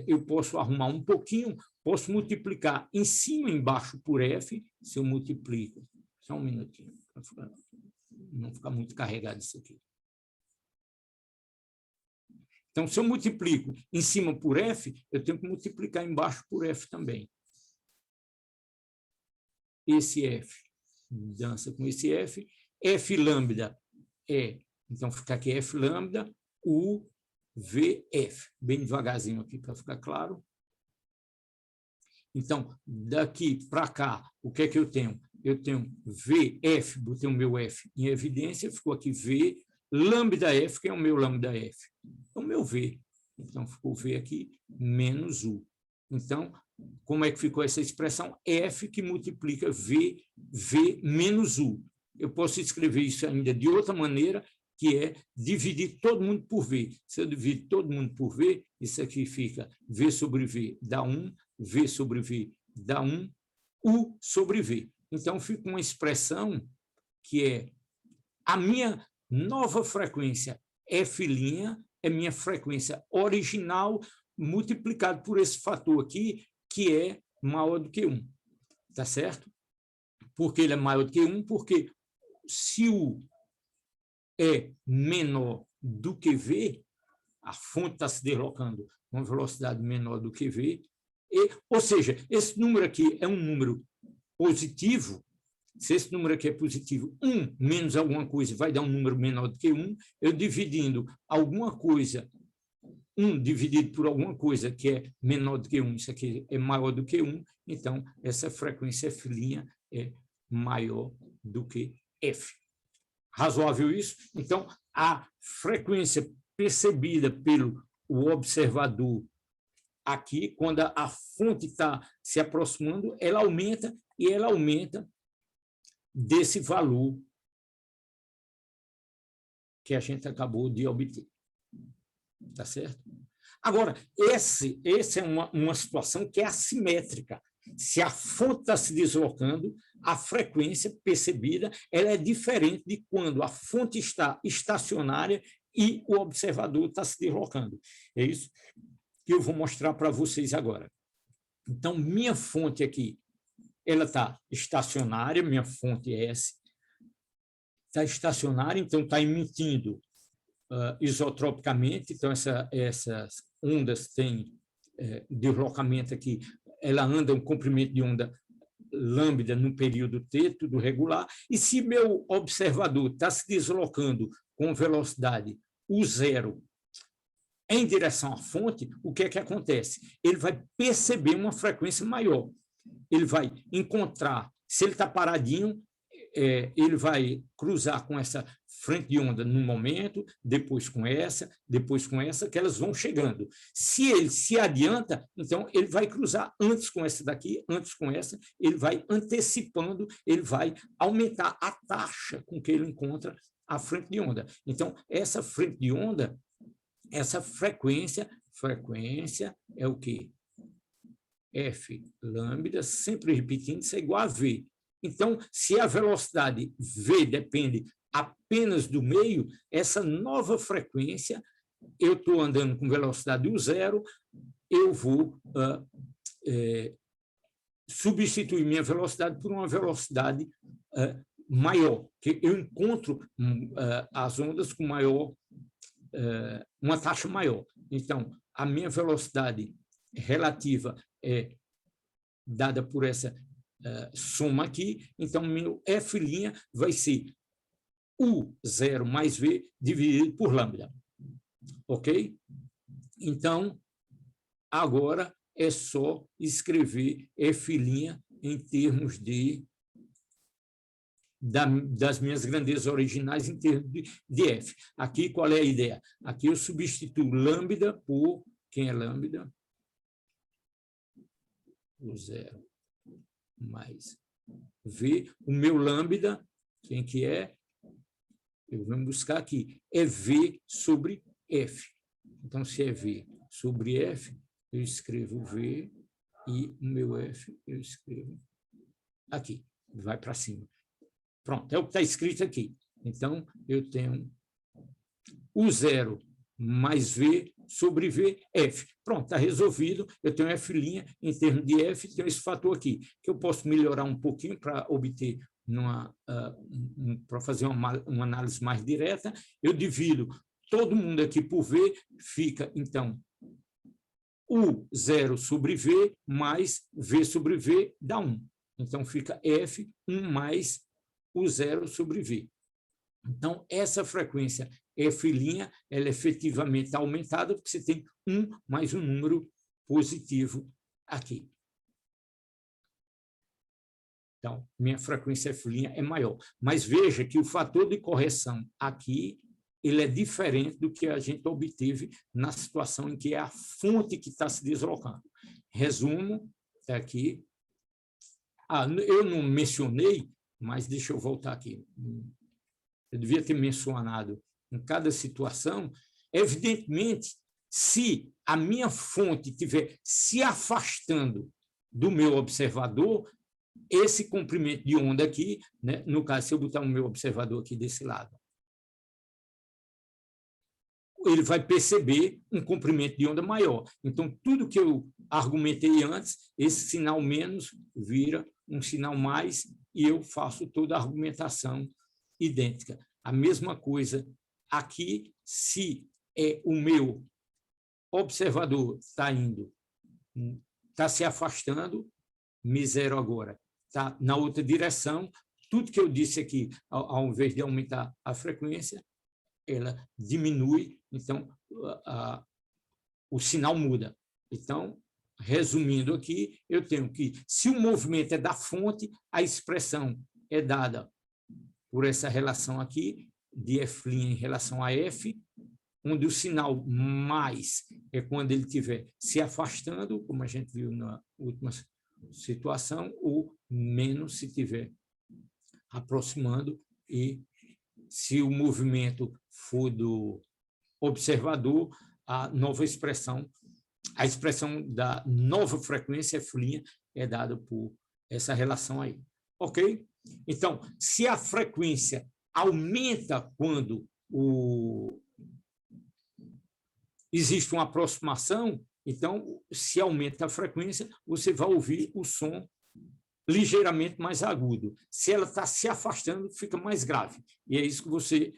eu posso arrumar um pouquinho, posso multiplicar em cima e embaixo por F, se eu multiplico, só um minutinho, para não ficar muito carregado isso aqui. Então, se eu multiplico em cima por F, eu tenho que multiplicar embaixo por F também. Esse F dança com esse F. F lambda é, então fica aqui F lambda, U, V, F. Bem devagarzinho aqui para ficar claro. Então, daqui para cá, o que é que eu tenho? Eu tenho VF, botei o meu F em evidência, ficou aqui V, lambda F, que é o meu lambda F. É o meu V. Então, ficou V aqui, menos U. Então, como é que ficou essa expressão? F que multiplica V menos U. Eu posso escrever isso ainda de outra maneira, que é dividir todo mundo por V. Se eu dividir todo mundo por V, isso aqui fica V sobre V dá 1, V sobre V dá 1, U sobre V. Então, fica uma expressão que é a minha nova frequência F' é minha frequência original multiplicado por esse fator aqui, que é maior do que 1. Tá certo? Por que ele é maior do que 1? Porque se U é menor do que V, a fonte está se deslocando com uma velocidade menor do que V, ou seja, esse número aqui é um número positivo. Se esse número aqui é positivo, 1 menos alguma coisa vai dar um número menor do que 1, eu dividindo alguma coisa, 1 dividido por alguma coisa que é menor do que 1, isso aqui é maior do que 1, então essa frequência F' é maior do que F. Razoável isso? Então, a frequência percebida pelo observador aqui, quando a fonte está se aproximando, ela aumenta e ela aumenta desse valor que a gente acabou de obter. Tá certo? Agora, essa é uma situação que é assimétrica. Se a fonte está se deslocando, a frequência percebida ela é diferente de quando a fonte está estacionária e o observador está se deslocando. É isso que eu vou mostrar para vocês agora. Então, minha fonte aqui, ela está estacionária, minha fonte S está estacionária, então está emitindo isotropicamente, então essas ondas têm deslocamento aqui, ela anda um comprimento de onda lambda no período T, tudo regular, e se meu observador está se deslocando com velocidade U0 em direção à fonte, o que é que acontece? Ele vai perceber uma frequência maior. Ele vai encontrar, se ele está paradinho, ele vai cruzar com essa frente de onda num momento, depois com essa, que elas vão chegando. Se ele se adianta, então ele vai cruzar antes com essa daqui, antes com essa, ele vai antecipando, ele vai aumentar a taxa com que ele encontra a frente de onda. Então, essa frente de onda, essa frequência é o quê? F lambda, sempre repetindo, isso é igual a V. Então, se a velocidade V depende apenas do meio, essa nova frequência, eu estou andando com velocidade U0, eu vou substituir minha velocidade por uma velocidade maior, que eu encontro as ondas com uma taxa maior. Então, a minha velocidade relativa é dada por essa soma aqui, então meu F' vai ser U0 mais V dividido por lambda. Ok? Então, agora é só escrever F' em termos das minhas grandezas originais em termos de F. Aqui, qual é a ideia? Aqui eu substituo lambda por... Quem é lambda? U0 mais V. O meu lambda, quem que é? Eu vou buscar aqui. É V sobre F. Então, se é V sobre F, eu escrevo V e o meu F eu escrevo aqui. Vai para cima. Pronto, é o que está escrito aqui. Então, eu tenho U0 mais V sobre V, F. Pronto, está resolvido. Eu tenho F' em termos de F, tenho esse fator aqui, que eu posso melhorar um pouquinho para obter, para fazer uma análise mais direta. Eu divido todo mundo aqui por V, fica, então, U0 sobre V mais V sobre V dá 1. Então, fica F, 1 mais U0 sobre V. Então, essa frequência F', ela efetivamente está aumentada, porque você tem 1 mais um número positivo aqui. Então, minha frequência F' é maior. Mas veja que o fator de correção aqui, ele é diferente do que a gente obteve na situação em que é a fonte que está se deslocando. Resumo, está aqui. Eu não mencionei, mas deixa eu voltar aqui. Eu devia ter mencionado em cada situação. Evidentemente, se a minha fonte estiver se afastando do meu observador, esse comprimento de onda aqui, né, no caso, se eu botar o meu observador aqui desse lado, ele vai perceber um comprimento de onda maior. Então, tudo que eu argumentei antes, esse sinal menos vira um sinal mais, e eu faço toda a argumentação idêntica. A mesma coisa aqui, se o meu observador está se afastando, Mi zero agora está na outra direção, tudo que eu disse aqui, ao invés de aumentar a frequência, ela diminui, então o sinal muda. Então, resumindo aqui, eu tenho que, se o movimento é da fonte, a expressão é dada por essa relação aqui, de F' em relação a F, onde o sinal mais é quando ele estiver se afastando, como a gente viu na última situação, ou menos se estiver aproximando, e se o movimento for do observador, a expressão da nova frequência F' é dada por essa relação aí. Ok? Então, se a frequência aumenta quando existe uma aproximação, então, se aumenta a frequência, você vai ouvir o som ligeiramente mais agudo. Se ela está se afastando, fica mais grave. E é isso que você,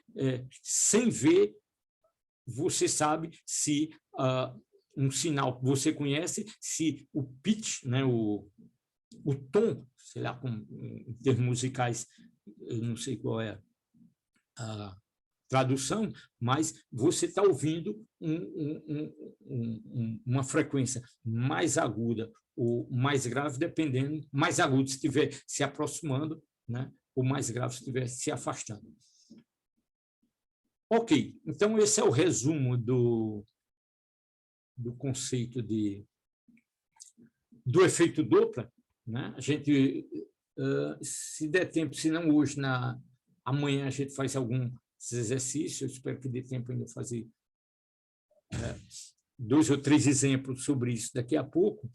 sem ver, você sabe se um sinal que você conhece, se o pitch, né, o tom, sei lá, em termos musicais, eu não sei qual é a tradução, mas você está ouvindo uma frequência mais aguda ou mais grave, dependendo, mais agudo se estiver se aproximando, né, ou mais grave se estiver se afastando. Ok, então esse é o resumo do conceito do efeito Doppler, né? A gente, se der tempo, se não hoje, amanhã a gente faz algum exercício, eu espero que dê tempo ainda fazer 2 ou 3 exemplos sobre isso daqui a pouco,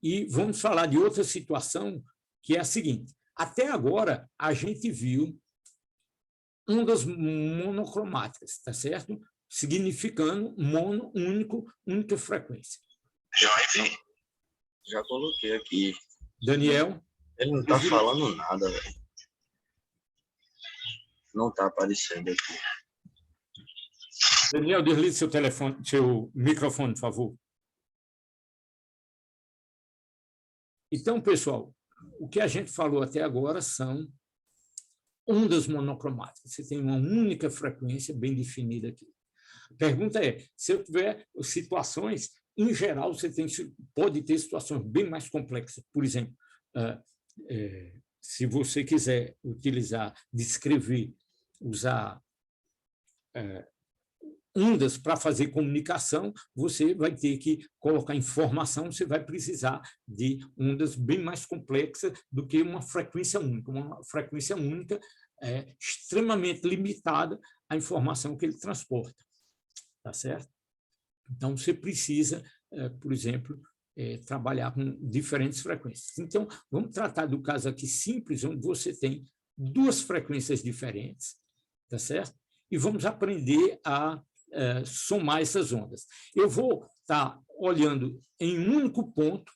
e vamos falar de outra situação, que é a seguinte: até agora a gente viu ondas monocromáticas, tá certo? Significando mono, única frequência. Já vi. Já coloquei aqui. Daniel? Ele não está falando nada, velho. Não está aparecendo aqui. Daniel, deslize seu microfone, por favor. Então, pessoal, o que a gente falou até agora são ondas monocromáticas. Você tem uma única frequência bem definida aqui. A pergunta é, se eu tiver situações, em geral, você pode ter situações bem mais complexas. Por exemplo, se você quiser usar ondas para fazer comunicação, você vai ter que colocar informação, você vai precisar de ondas bem mais complexas do que uma frequência única. Uma frequência única é extremamente limitada à informação que ele transporta. Tá certo? Então, você precisa, por exemplo, trabalhar com diferentes frequências. Então, vamos tratar do caso aqui simples, onde você tem 2 frequências diferentes, tá certo? E vamos aprender a somar essas ondas. Eu vou estar olhando em um único ponto,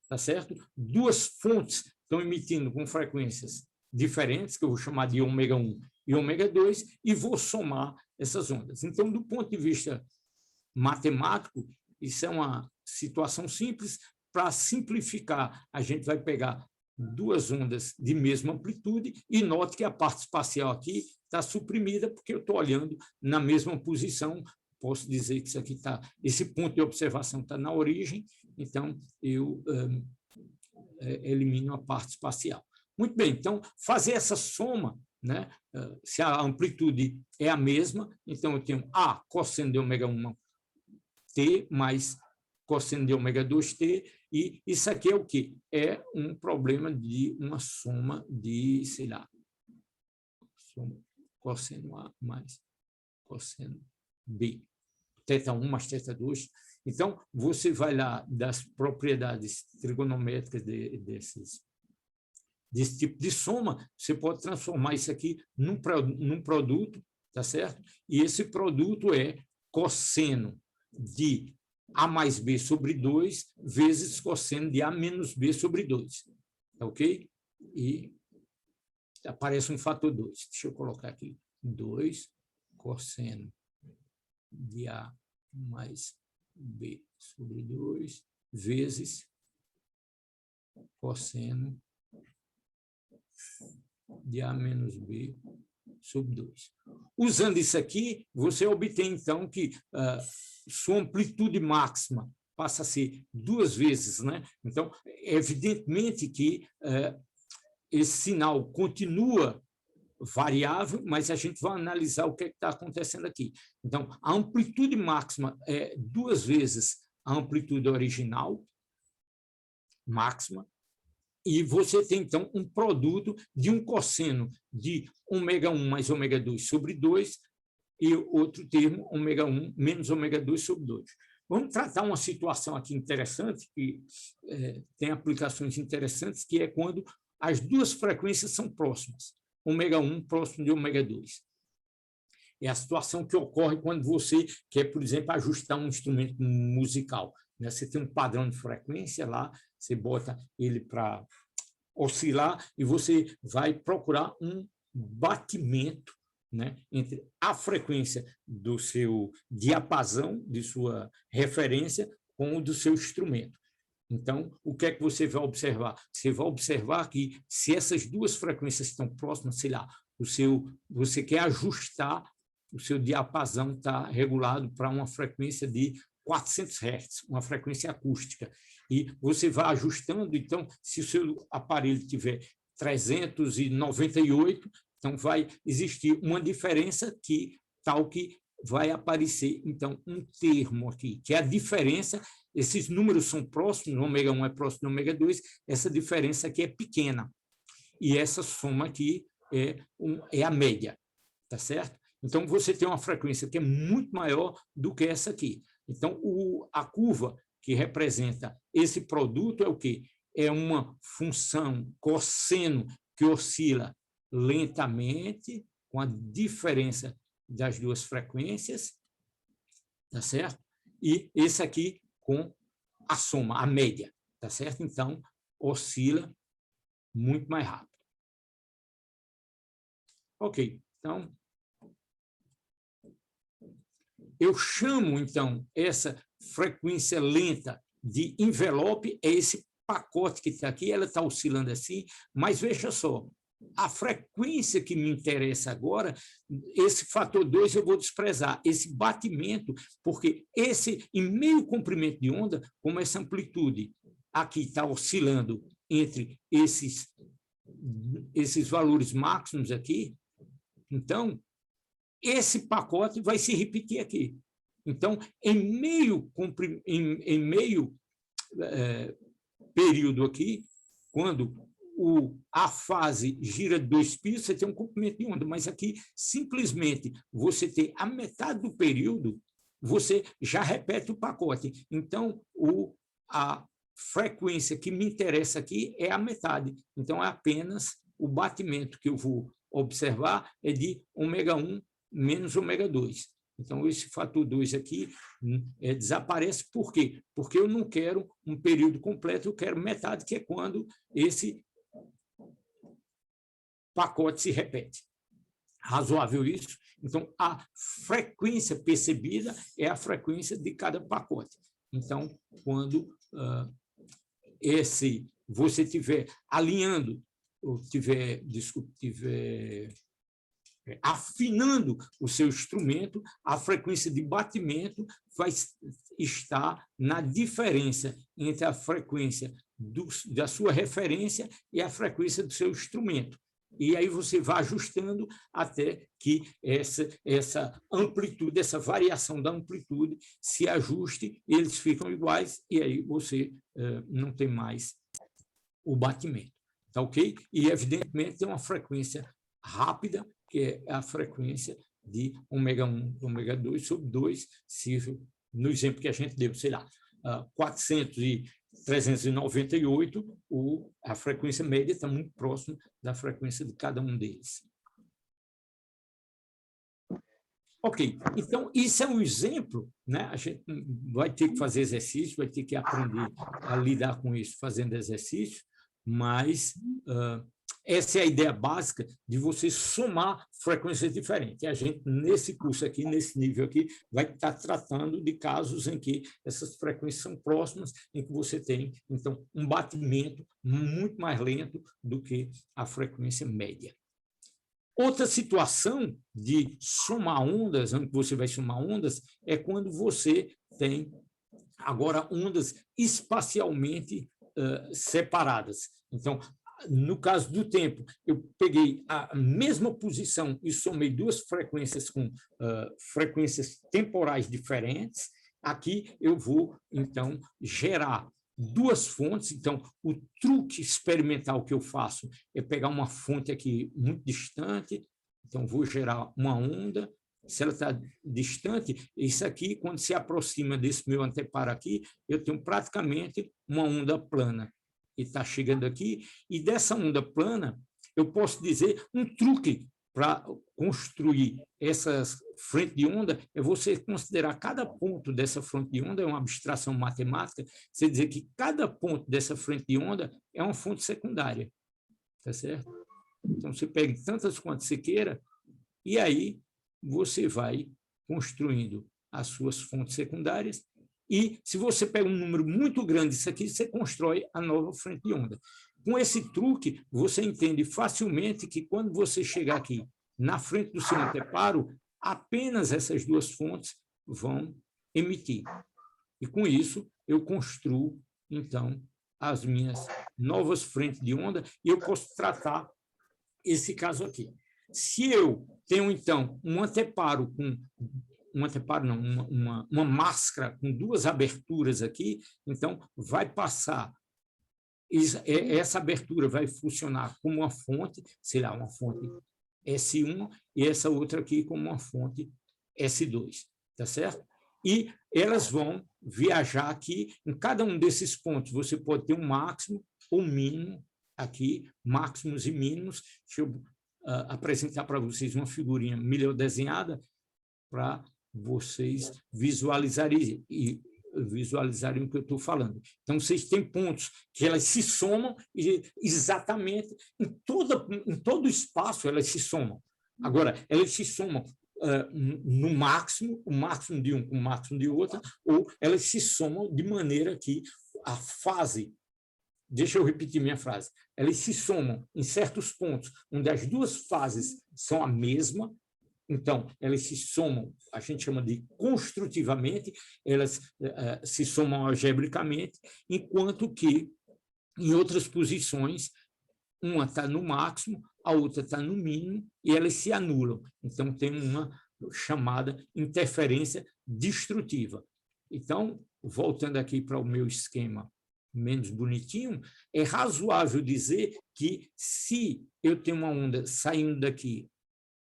tá certo? 2 fontes estão emitindo com frequências diferentes, que eu vou chamar de ômega 1 e ômega 2, e vou somar essas ondas. Então, do ponto de vista matemático, isso é uma situação simples. Para simplificar, a gente vai pegar 2 ondas de mesma amplitude e note que a parte espacial aqui está suprimida, porque eu estou olhando na mesma posição. Posso dizer que esse ponto de observação está na origem, então eu elimino a parte espacial. Muito bem, então, fazer essa soma, né? Se a amplitude é a mesma, então eu tenho A cosseno de ômega 1 T mais cosseno de ômega 2T, e isso aqui é o quê? É um problema de uma soma de, sei lá, cosseno A mais cosseno B, θ1 mais θ2. Então, você vai lá das propriedades trigonométricas desse tipo de soma, você pode transformar isso aqui num produto, tá certo? E esse produto é cosseno de A mais B sobre 2 vezes cosseno de A menos B sobre 2. Tá ok? E aparece um fator 2. Deixa eu colocar aqui 2 cosseno de A mais B sobre 2 vezes cosseno de A menos B sobre 2. Usando isso aqui, você obtém, então, que sua amplitude máxima passa a ser 2 vezes, né? Então, evidentemente que esse sinal continua variável, mas a gente vai analisar o que está acontecendo aqui. Então, a amplitude máxima é 2 vezes a amplitude original máxima, e você tem, então, um produto de um cosseno de ômega 1 mais ômega 2 sobre 2 e outro termo, ômega 1 menos ômega 2 sobre 2. Vamos tratar uma situação aqui interessante, que tem aplicações interessantes, que é quando as duas frequências são próximas, ômega 1 próximo de ômega 2. É a situação que ocorre quando você quer, por exemplo, ajustar um instrumento musical. Né? Você tem um padrão de frequência lá, você bota ele para oscilar e você vai procurar um batimento, né, entre a frequência do seu diapasão, de sua referência, com o do seu instrumento. Então, o que é que você vai observar? Você vai observar que, se essas duas frequências estão próximas, sei lá, você quer ajustar, o seu diapasão está regulado para uma frequência de 400 Hz, uma frequência acústica. E você vai ajustando, então, se o seu aparelho tiver 398, então vai existir uma diferença tal que vai aparecer, então, um termo aqui, que é a diferença, esses números são próximos, o ômega 1 é próximo do ômega 2, essa diferença aqui é pequena. E essa soma aqui é a média, tá certo? Então, você tem uma frequência que é muito maior do que essa aqui. Então, a curva que representa esse produto é o quê? É uma função cosseno que oscila lentamente, com a diferença das duas frequências, tá certo? E esse aqui com a soma, a média, tá certo? Então, oscila muito mais rápido. Ok, então, eu chamo, então, essa frequência lenta de envelope, é esse pacote que está aqui, ela está oscilando assim, mas veja só, a frequência que me interessa agora, esse fator 2 eu vou desprezar, esse batimento, porque esse, em meio comprimento de onda, como essa amplitude aqui está oscilando entre esses valores máximos aqui, então, esse pacote vai se repetir aqui. Então, em meio período aqui, quando a fase gira 2π, você tem um comprimento de onda, mas aqui, simplesmente, você tem a metade do período, você já repete o pacote. Então, a frequência que me interessa aqui é a metade. Então, é apenas o batimento que eu vou observar é de ômega 1 menos ômega 2. Então, esse fator 2 aqui desaparece. Por quê? Porque eu não quero um período completo, eu quero metade, que é quando esse pacote se repete. Razoável isso? Então, a frequência percebida é a frequência de cada pacote. Então, quando você estiver alinhando, ou estiver afinando o seu instrumento, a frequência de batimento vai estar na diferença entre a frequência da sua referência e a frequência do seu instrumento. E aí você vai ajustando até que essa amplitude, essa variação da amplitude se ajuste, eles ficam iguais, e aí você não tem mais o batimento. Tá ok? E, evidentemente, tem uma frequência rápida, que é a frequência de ômega 1, ômega 2 sobre 2, se no exemplo que a gente deu, sei lá, 400 e 398, a frequência média está muito próxima da frequência de cada um deles. Ok, então, isso é um exemplo, né? A gente vai ter que fazer exercício, vai ter que aprender a lidar com isso fazendo exercício, mas essa é a ideia básica de você somar frequências diferentes. E a gente, nesse curso aqui, nesse nível aqui, vai estar tratando de casos em que essas frequências são próximas, em que você tem, então, um batimento muito mais lento do que a frequência média. Outra situação de somar ondas, onde você vai somar ondas, é quando você tem agora ondas espacialmente separadas. Então, no caso do tempo, eu peguei a mesma posição e somei duas frequências com frequências temporais diferentes. Aqui eu vou, então, gerar duas fontes. Então, o truque experimental que eu faço é pegar uma fonte aqui muito distante, então vou gerar uma onda. Se ela está distante, isso aqui, quando se aproxima desse meu anteparo aqui, eu tenho praticamente uma onda plana. E está chegando aqui, e dessa onda plana, eu posso dizer um truque para construir essas frentes de onda é você considerar cada ponto dessa frente de onda, é uma abstração matemática, você dizer que cada ponto dessa frente de onda é uma fonte secundária, tá certo? Então, você pega tantas quantas você queira, e aí você vai construindo as suas fontes secundárias, e se você pega um número muito grande disso aqui, você constrói a nova frente de onda. Com esse truque, você entende facilmente que quando você chegar aqui na frente do seu anteparo, apenas essas duas fontes vão emitir. E com isso, eu construo, então, as minhas novas frentes de onda, e eu posso tratar esse caso aqui. Se eu tenho, então, um anteparo com... uma máscara com duas aberturas aqui, então vai passar, essa abertura vai funcionar como uma fonte, sei lá, uma fonte S1, e essa outra aqui como uma fonte S2, tá certo? E elas vão viajar aqui, em cada um desses pontos você pode ter um máximo ou mínimo aqui, máximos e mínimos. Deixa eu apresentar para vocês uma figurinha melhor desenhada, para vocês visualizarem o que eu estou falando. Então, vocês têm pontos que elas se somam e exatamente em todo o espaço elas se somam. Agora, elas se somam no máximo, o máximo de um com o máximo de outra, ou elas se somam de maneira que a fase... Deixa eu repetir minha frase. Elas se somam em certos pontos onde as duas fases são a mesma. Então, elas se somam, a gente chama de construtivamente, elas se somam algebricamente, enquanto que, em outras posições, uma está no máximo, a outra está no mínimo, e elas se anulam. Então, tem uma chamada interferência destrutiva. Então, voltando aqui para o meu esquema menos bonitinho, é razoável dizer que, se eu tenho uma onda saindo daqui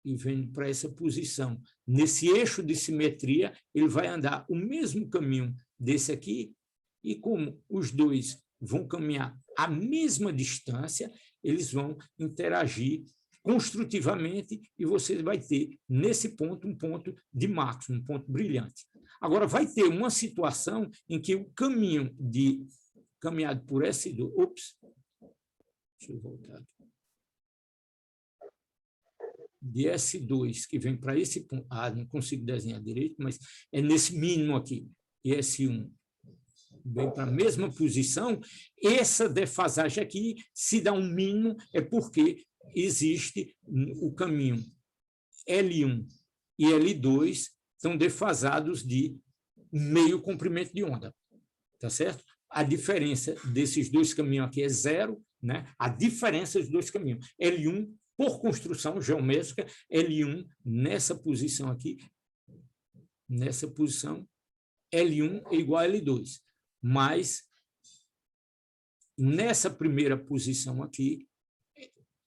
e vendo para essa posição, nesse eixo de simetria, ele vai andar o mesmo caminho desse aqui, e como os dois vão caminhar a mesma distância, eles vão interagir construtivamente, e você vai ter, nesse ponto, um ponto de máximo, um ponto brilhante. Agora, vai ter uma situação em que o caminho caminhado por S2... Ops! Deixa eu voltar aqui. De S2, que vem para esse ponto, não consigo desenhar direito, mas é nesse mínimo aqui, e S1 vem para a mesma posição, essa defasagem aqui, se dá um mínimo, é porque existe o caminho L1 e L2 estão defasados de meio comprimento de onda, tá certo? A diferença desses dois caminhos aqui é zero, né? A diferença dos dois caminhos, L1, por construção geométrica, L1 nessa posição aqui, nessa posição, L1 é igual a L2, mas nessa primeira posição aqui,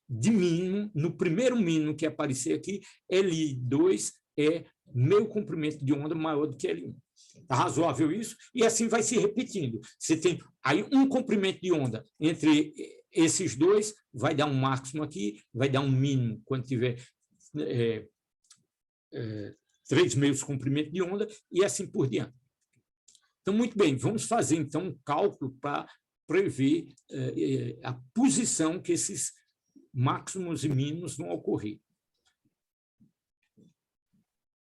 de mínimo, no primeiro mínimo que aparecer aqui, L2 é meio comprimento de onda maior do que L1. Está razoável isso? E assim vai se repetindo. Você tem aí um comprimento de onda entre esses dois, vai dar um máximo aqui, vai dar um mínimo quando tiver 3 meios comprimentos de onda, e assim por diante. Então, muito bem, vamos fazer então um cálculo para prever a posição que esses máximos e mínimos vão ocorrer.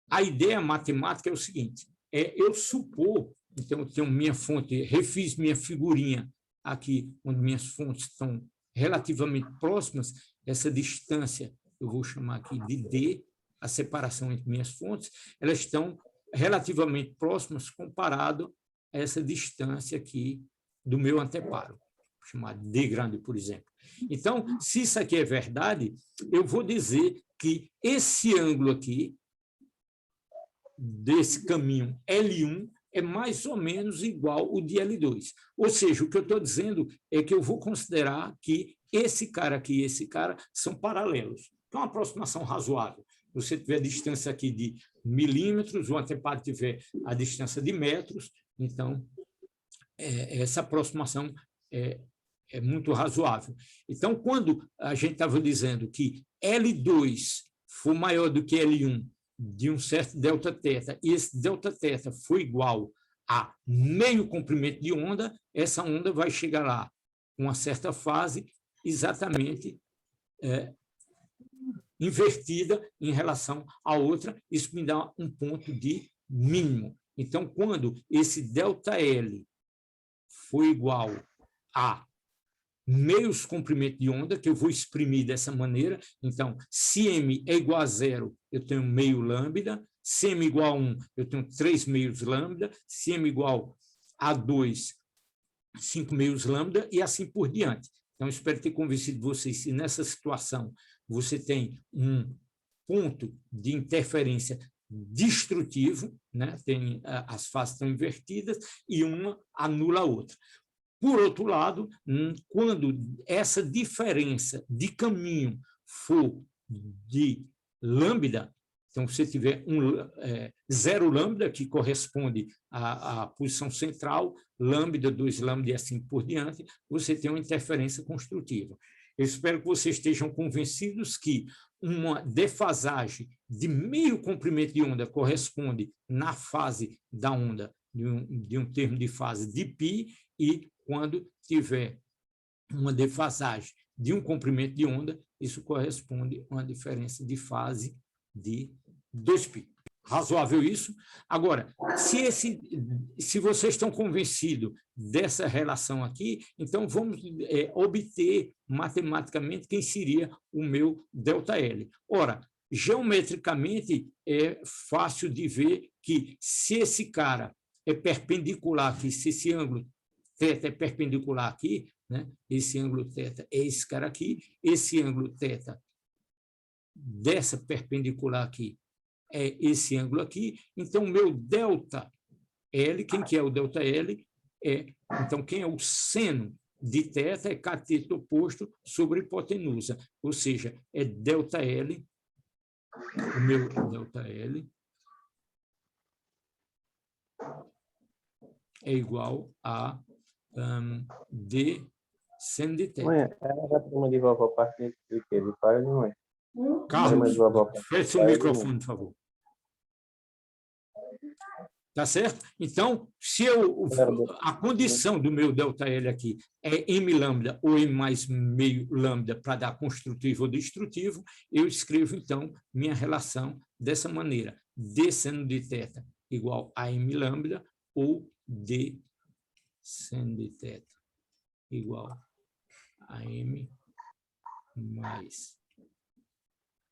A ideia matemática é o seguinte, eu supor, então eu tenho minha fonte, refiz minha figurinha aqui, onde minhas fontes estão relativamente próximas, essa distância, eu vou chamar aqui de D, a separação entre minhas fontes, elas estão relativamente próximas comparado a essa distância aqui do meu anteparo, vou chamar de D grande, por exemplo. Então, se isso aqui é verdade, eu vou dizer que esse ângulo aqui, desse caminho L1, é mais ou menos igual ao de L2. Ou seja, o que eu estou dizendo é que eu vou considerar que esse cara aqui e esse cara são paralelos. Então, uma aproximação razoável. Se você tiver a distância aqui de milímetros, o anteparo tiver a distância de metros, então, essa aproximação é muito razoável. Então, quando a gente estava dizendo que L2 for maior do que L1 de um certo delta-teta, e esse delta-teta foi igual a meio comprimento de onda, essa onda vai chegar lá com uma certa fase exatamente invertida em relação à outra, isso me dá um ponto de mínimo. Então, quando esse ΔL for igual a meios comprimento de onda, que eu vou exprimir dessa maneira, então, se m é igual a 0, eu tenho meio lambda, se m igual a 1, eu tenho 3 meios lambda, se m igual a 2, 5 meios lambda, e assim por diante. Então, espero ter convencido vocês se nessa situação você tem um ponto de interferência destrutivo, né? Tem, as fases estão invertidas e uma anula a outra. Por outro lado, quando essa diferença de caminho for de lambda, então, se você tiver zero lambda, que corresponde à posição central, lambda, 2 lambda e assim por diante, você tem uma interferência construtiva. Eu espero que vocês estejam convencidos que uma defasagem de meio comprimento de onda corresponde na fase da onda de um termo de fase de π, e quando tiver uma defasagem de um comprimento de onda, isso corresponde a uma diferença de fase de 2π. Razoável isso? Agora, se vocês estão convencidos dessa relação aqui, então vamos obter matematicamente quem seria o meu ΔL. Ora, geometricamente é fácil de ver que se esse cara é perpendicular aqui, se esse ângulo θ é perpendicular aqui, né? Esse ângulo θ é esse cara aqui, esse ângulo θ dessa perpendicular aqui é esse ângulo aqui, então o meu ΔL, quem que é o ΔL? Então, quem é o seno de θ é cateto oposto sobre hipotenusa, ou seja, é ΔL, o meu ΔL é igual a D seno de θ. Mãe, a prima de vovó parte de quê? De pai ou de mãe? Carlos, feche o microfone, por favor. Tá certo? Então, se a condição do meu ΔL aqui é m lambda ou m mais meio lambda para dar construtivo ou destrutivo, eu escrevo, então, minha relação dessa maneira. D seno de θ igual a m lambda ou D seno de θ igual a m mais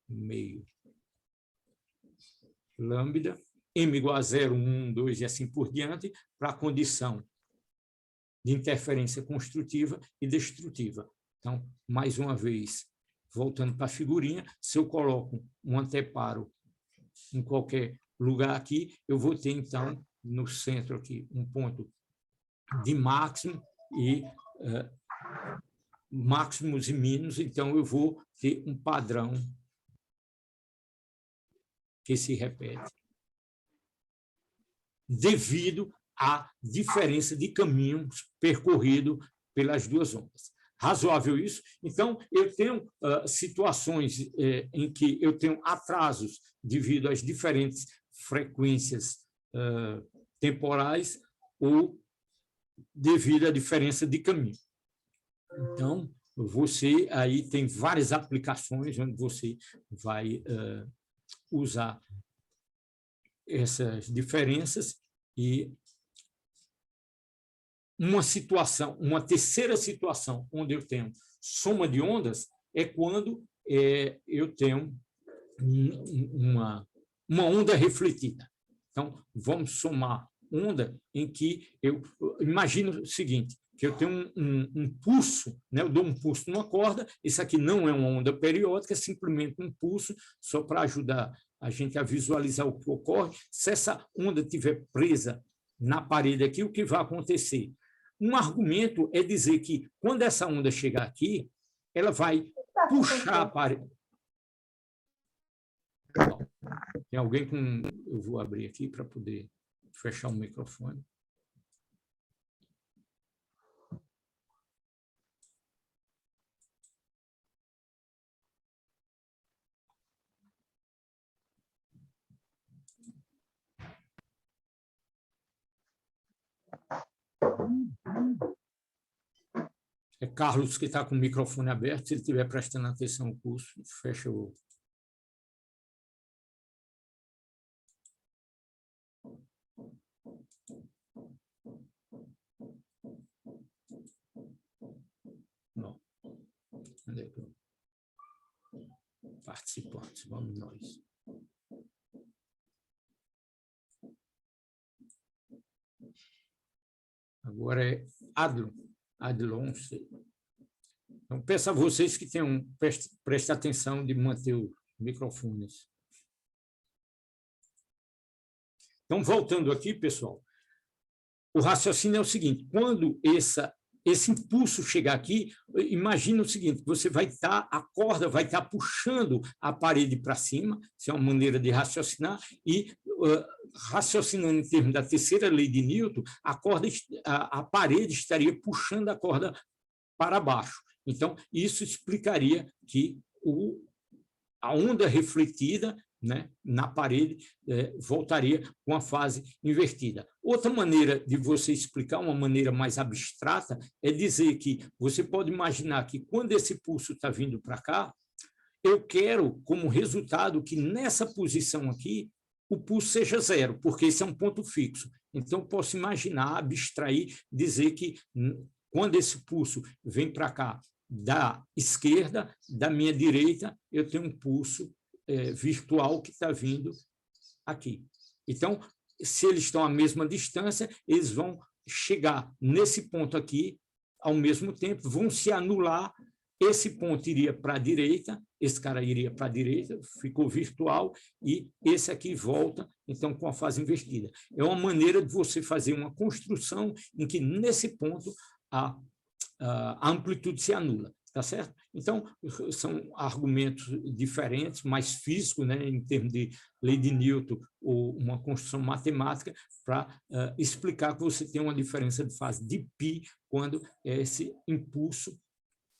meio lambda, m igual a 0, 1, 2 e assim por diante, para a condição de interferência construtiva e destrutiva. Então, mais uma vez, voltando para a figurinha, se eu coloco um anteparo em qualquer lugar aqui, eu vou ter, então, no centro aqui, um ponto de máximo e máximos e mínimos, então eu vou ter um padrão que se repete devido à diferença de caminhos percorrido pelas duas ondas. Razoável isso? Então, eu tenho situações em que eu tenho atrasos devido às diferentes frequências temporais ou devido à diferença de caminho. Então, você aí tem várias aplicações onde você vai usar essas diferenças e uma terceira situação onde eu tenho soma de ondas é quando eu tenho uma onda refletida. Então, vamos somar onda em que eu imagino o seguinte, que eu tenho um pulso, né? Eu dou um pulso numa corda, isso aqui não é uma onda periódica, é simplesmente um pulso, só para ajudar a gente a visualizar o que ocorre. Se essa onda estiver presa na parede aqui, o que vai acontecer? Um argumento é dizer que, quando essa onda chegar aqui, ela vai puxar a parede. Tem alguém com... Eu vou abrir aqui para poder fechar o microfone. É Carlos que está com o microfone aberto. Se ele estiver prestando atenção no curso, fecha o... Não. Onde é que eu... Participantes, vamos nós. Agora é Adlon. Então, peço a vocês que tenham, prestem atenção de manter os microfones. Então, voltando aqui, pessoal, o raciocínio é o seguinte: quando esse impulso chegar aqui, imagina o seguinte, você vai estar, a corda vai estar puxando a parede para cima, isso é uma maneira de raciocinar, e raciocinando em termos da terceira lei de Newton, a parede estaria puxando a corda para baixo. Então, isso explicaria que a onda refletida, né, na parede voltaria com a fase invertida. Outra maneira de você explicar, uma maneira mais abstrata, é dizer que você pode imaginar que, quando esse pulso está vindo para cá, eu quero, como resultado, que nessa posição aqui, o pulso seja zero, porque esse é um ponto fixo. Então, eu posso imaginar, abstrair, dizer que, quando esse pulso vem para cá da esquerda, da minha direita, eu tenho um pulso virtual que está vindo aqui. Então, se eles estão à mesma distância, eles vão chegar nesse ponto aqui, ao mesmo tempo, vão se anular. Esse ponto iria para a direita, esse cara iria para a direita, ficou virtual, e esse aqui volta, então, com a fase invertida. É uma maneira de você fazer uma construção em que, nesse ponto, a amplitude se anula, tá certo? Então, são argumentos diferentes, mais físicos, né, em termos de lei de Newton, ou uma construção matemática, para explicar que você tem uma diferença de fase de π quando esse impulso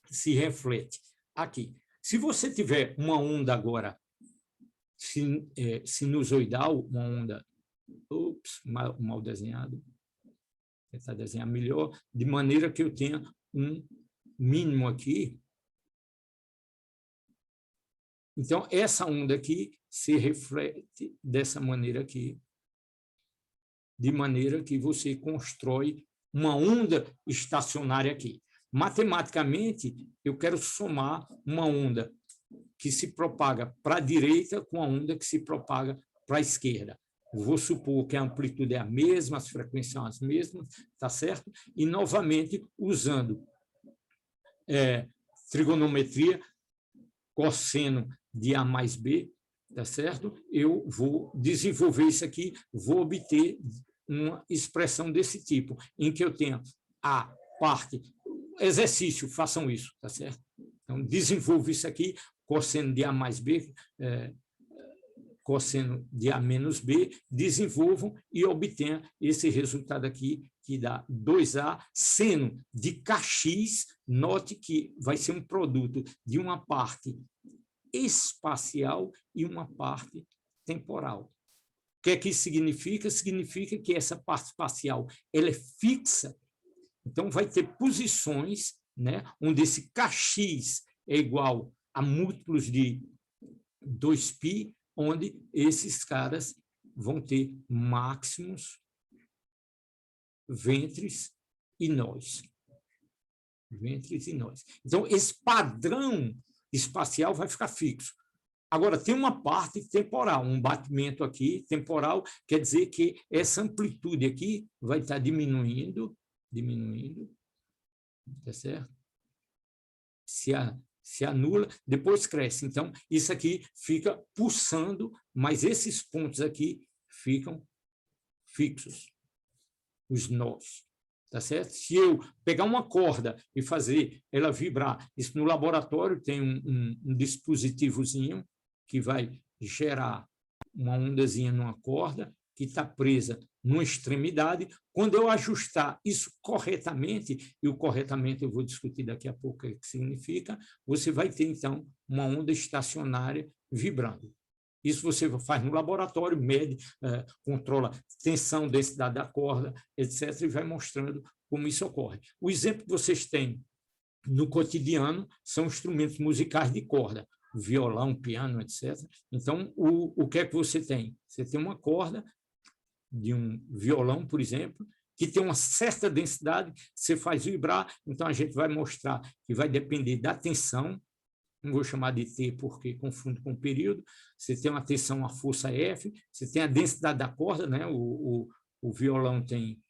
se reflete aqui. Se você tiver uma onda agora sinusoidal, uma onda, mal desenhado, tentar desenhar melhor, de maneira que eu tenha um mínimo aqui. Então, essa onda aqui se reflete dessa maneira aqui, de maneira que você constrói uma onda estacionária aqui. Matematicamente, eu quero somar uma onda que se propaga para a direita com a onda que se propaga para a esquerda. Vou supor que a amplitude é a mesma, as frequências são as mesmas, tá certo? E, novamente, usando trigonometria, cosseno de A mais B, tá certo? Eu vou desenvolver isso aqui, vou obter uma expressão desse tipo, em que eu tenha a parte... Exercício, façam isso, tá certo? Então, desenvolvo isso aqui, cosseno de A mais B, cosseno de A menos B, desenvolvam e obtenham esse resultado aqui, que dá 2A, seno de Kx, note que vai ser um produto de uma parte espacial e uma parte temporal. O que é que isso significa? Significa que essa parte espacial ela é fixa, então vai ter posições né, onde esse Kx é igual a múltiplos de 2π, onde esses caras vão ter máximos, ventres e nós. Ventres e nós. Então, esse padrão espacial vai ficar fixo. Agora, tem uma parte temporal, um batimento aqui temporal, quer dizer que essa amplitude aqui vai estar diminuindo, tá certo? Se anula, depois cresce. Então, isso aqui fica pulsando, mas esses pontos aqui ficam fixos, os nós. Tá certo? Se eu pegar uma corda e fazer ela vibrar, isso no laboratório tem um dispositivozinho que vai gerar uma ondazinha numa corda que está presa numa extremidade. Quando eu ajustar isso corretamente, e o corretamente eu vou discutir daqui a pouco o que significa, você vai ter, então, uma onda estacionária vibrando. Isso você faz no laboratório, mede, controla tensão, densidade da corda, etc., e vai mostrando como isso ocorre. O exemplo que vocês têm no cotidiano são instrumentos musicais de corda, violão, piano, etc. Então, o que é que você tem? Você tem uma corda de um violão, por exemplo, que tem uma certa densidade, você faz vibrar, então a gente vai mostrar que vai depender da tensão, não vou chamar de T porque confundo com o período, você tem uma tensão, uma força F, você tem a densidade da corda, né? O violão tem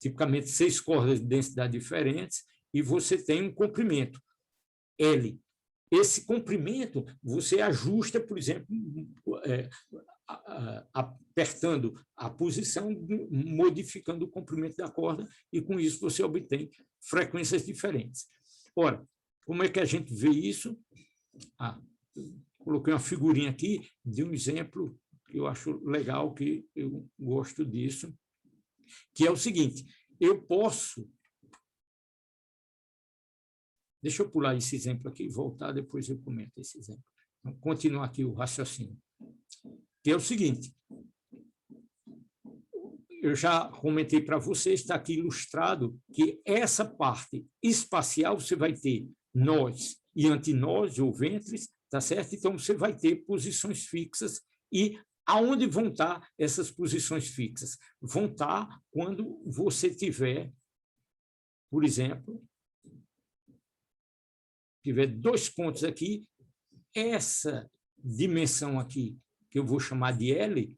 tipicamente 6 cordas de densidade diferentes, e você tem um comprimento, L. Esse comprimento você ajusta, por exemplo, apertando a posição, modificando o comprimento da corda, e com isso você obtém frequências diferentes. Ora, como é que a gente vê isso? Coloquei uma figurinha aqui de um exemplo que eu acho legal, que eu gosto disso, que é o seguinte: eu posso... Deixa eu pular esse exemplo aqui e voltar, depois eu comento esse exemplo. Então, continuar aqui o raciocínio. Que é o seguinte: eu já comentei para vocês, está aqui ilustrado, que essa parte espacial você vai ter nós e antinós, ou ventres, tá certo? Então, você vai ter posições fixas. E aonde vão estar essas posições fixas? Vão estar quando você tiver, por exemplo, tiver 2 pontos aqui, essa dimensão aqui, que eu vou chamar de L,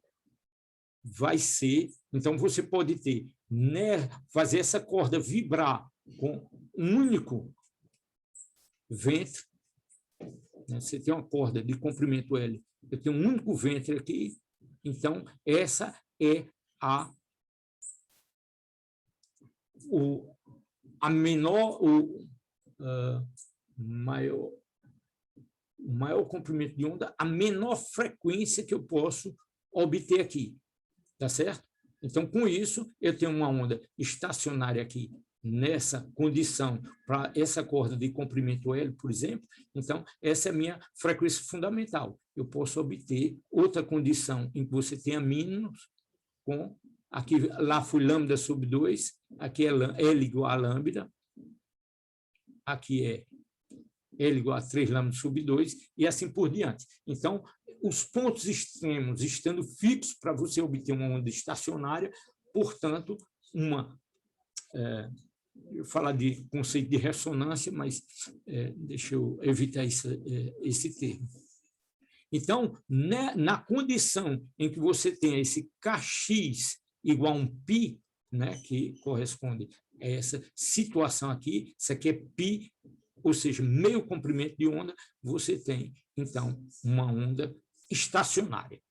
vai ser... Então, você pode ter, né, fazer essa corda vibrar com um único ventre, né? Você tem uma corda de comprimento L, eu tenho um único ventre aqui, então, essa é a menor... maior comprimento de onda, a menor frequência que eu posso obter aqui, tá certo? Então, com isso, eu tenho uma onda estacionária aqui, nessa condição, para essa corda de comprimento L, por exemplo. Então, essa é a minha frequência fundamental. Eu posso obter outra condição em que você tenha mínimos, com aqui, lá foi lambda sobre 2, aqui é L igual a lambda, aqui é L igual a 3 lambda sobre 2, e assim por diante. Então, os pontos extremos estando fixos para você obter uma onda estacionária, portanto, eu falar de conceito de ressonância, mas deixa eu evitar esse termo. Então, na condição em que você tem esse Kx igual a um π, né, que corresponde a essa situação aqui, isso aqui é π, ou seja, meio comprimento de onda, você tem, então, uma onda estacionária,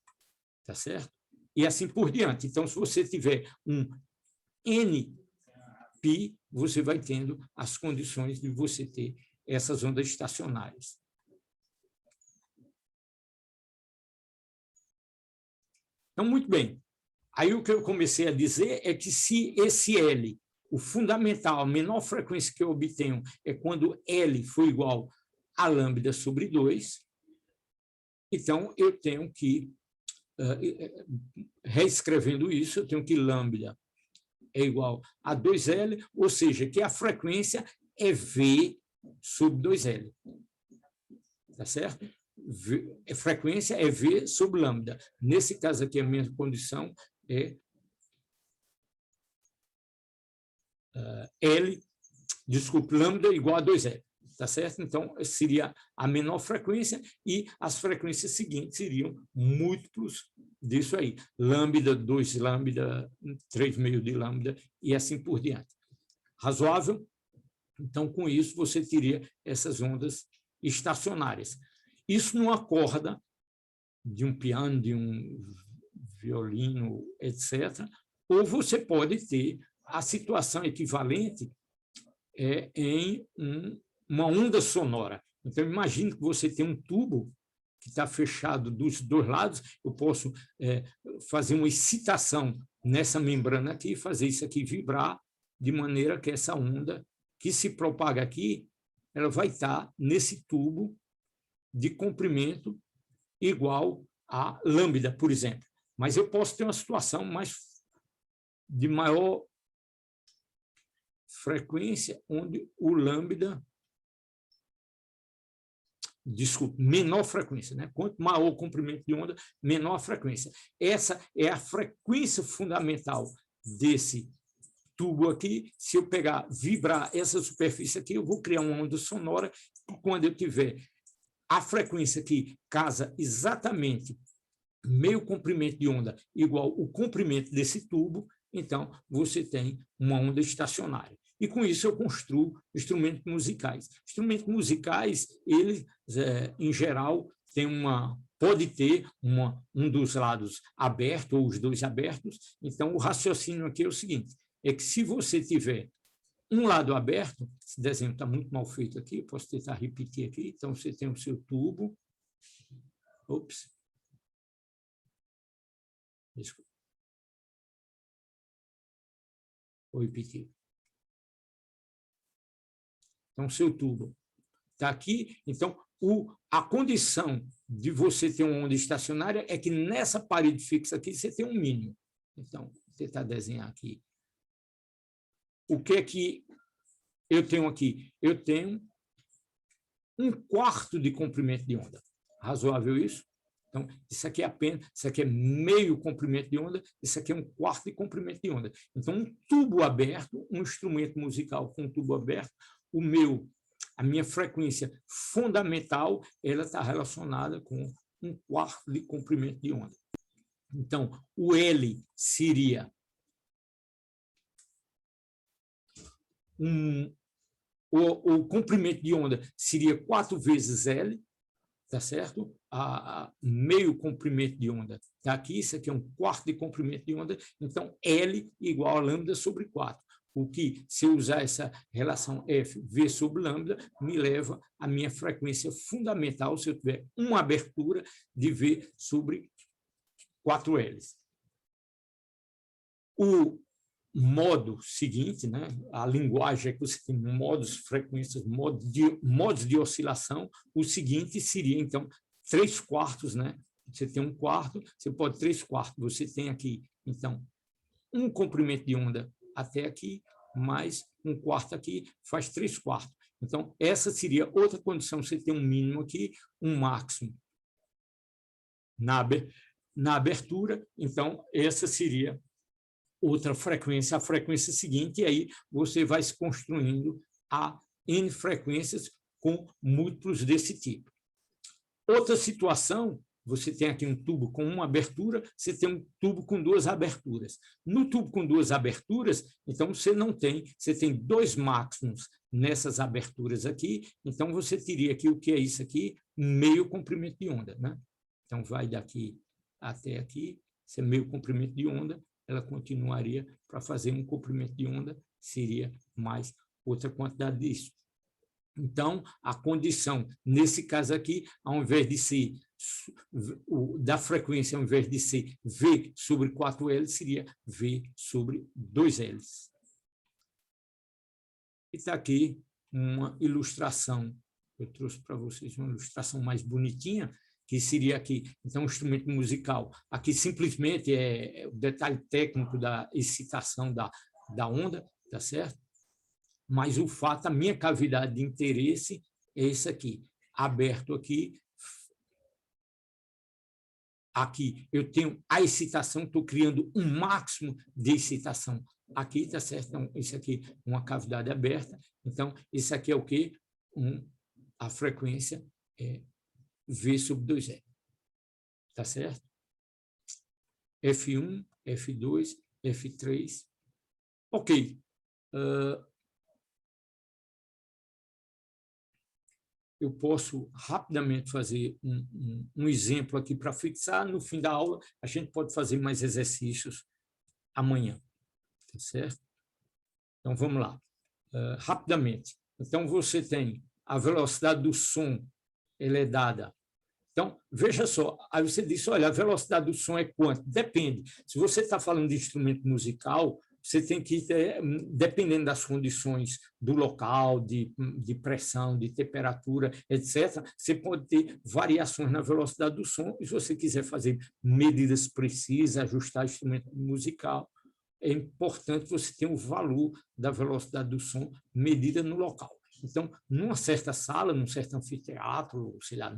tá certo? E assim por diante. Então, se você tiver um Nπ, você vai tendo as condições de você ter essas ondas estacionárias. Então, muito bem. Aí o que eu comecei a dizer é que se esse L, o fundamental, a menor frequência que eu obtenho é quando L for igual a lambda sobre 2, então eu tenho que, reescrevendo isso, eu tenho que lambda é igual a 2L, ou seja, que a frequência é V sobre 2L. Tá certo? A frequência é V sobre lambda. Nesse caso aqui, a minha condição é lambda igual a 2L. Tá certo? Então, seria a menor frequência e as frequências seguintes seriam múltiplos disso aí. Lambda, 2 lambda, 3 meio de lambda e assim por diante. Razoável? Então, com isso, você teria essas ondas estacionárias. Isso numa corda de um piano, de um violino, etc. Ou você pode ter a situação equivalente em uma onda sonora. Então, imagine que você tem um tubo que está fechado dos dois lados, eu posso fazer uma excitação nessa membrana aqui, fazer isso aqui vibrar, de maneira que essa onda que se propaga aqui, ela vai estar nesse tubo de comprimento igual a lambda, por exemplo. Mas eu posso ter uma situação de maior frequência, onde o lambda... Desculpe, menor frequência, né? Quanto maior o comprimento de onda, menor a frequência. Essa é a frequência fundamental desse tubo aqui. Se eu vibrar essa superfície aqui, eu vou criar uma onda sonora. Quando eu tiver a frequência que casa exatamente meio comprimento de onda igual o comprimento desse tubo, então você tem uma onda estacionária. E com isso eu construo instrumentos musicais. Instrumentos musicais, eles, em geral, pode ter um dos lados aberto ou os dois abertos. Então, o raciocínio aqui é o seguinte, é que se você tiver um lado aberto, esse desenho está muito mal feito aqui, posso tentar repetir aqui, então você tem o seu tubo. Ops. Desculpa. Vou repetir. Então, seu tubo está aqui. Então, a condição de você ter uma onda estacionária é que nessa parede fixa aqui você tem um mínimo. Então, vou tentar desenhar aqui. O que é que eu tenho aqui? Eu tenho 1/4 de comprimento de onda. Razoável isso? Então, isso aqui é meio comprimento de onda, isso aqui é 1/4 de comprimento de onda. Então, um tubo aberto, um instrumento musical com um tubo aberto, a minha frequência fundamental, ela está relacionada com 1/4 de comprimento de onda. Então, o L seria o comprimento de onda seria 4 vezes L, tá certo? Meio comprimento de onda está aqui, isso aqui é 1/4 de comprimento de onda, então L igual a lambda sobre 4. O que, se eu usar essa relação F, V sobre lambda, me leva à minha frequência fundamental, se eu tiver uma abertura de V sobre 4L. O modo seguinte, né? A linguagem é que você tem modos, frequências, modos de oscilação. O seguinte seria, então, 3/4, né? Você tem 1/4, você pode 3/4. Você tem aqui, então, um comprimento de onda até aqui, mais 1/4 aqui, faz 3/4. Então, essa seria outra condição, você tem um mínimo aqui, um máximo na abertura, então, essa seria outra frequência, a frequência seguinte, e aí você vai se construindo a N frequências com múltiplos desse tipo. Outra situação, você tem aqui um tubo com uma abertura, você tem um tubo com 2 aberturas. No tubo com 2 aberturas, então você tem 2 máximos nessas aberturas aqui, então você teria aqui, o que é isso aqui? Meio comprimento de onda, né? Então, vai daqui até aqui, esse é meio comprimento de onda, ela continuaria para fazer um comprimento de onda, seria mais outra quantidade disso. Então, a condição, nesse caso aqui, ao invés de ser da frequência, ao invés de ser V sobre 4L, seria V sobre 2L. E está aqui uma ilustração, eu trouxe para vocês uma ilustração mais bonitinha, que seria aqui, então, um instrumento musical. Aqui, simplesmente, é o detalhe técnico da excitação da onda, tá certo? mas o fato, a minha cavidade de interesse é esse aqui, aberto aqui. Aqui eu tenho a excitação, estou criando um máximo de excitação. Aqui, está certo? Então, isso aqui é uma cavidade aberta. Então, isso aqui é o quê? A frequência é V sobre 2L. Está certo? F1, F2, F3. Ok. Eu posso rapidamente fazer um exemplo aqui para fixar. No fim da aula, a gente pode fazer mais exercícios amanhã. Tá certo? Então, vamos lá. Rapidamente. Então, você tem a velocidade do som, ela é dada. Então, veja só, aí você disse, olha, a velocidade do som é quanto? Depende. Se você está falando de instrumento musical, você tem que ter, dependendo das condições do local, de pressão, de temperatura, etc., você pode ter variações na velocidade do som, e se você quiser fazer medidas precisas, ajustar o instrumento musical, é importante você ter o valor da velocidade do som medida no local. Então, numa certa sala, num certo anfiteatro, sei lá,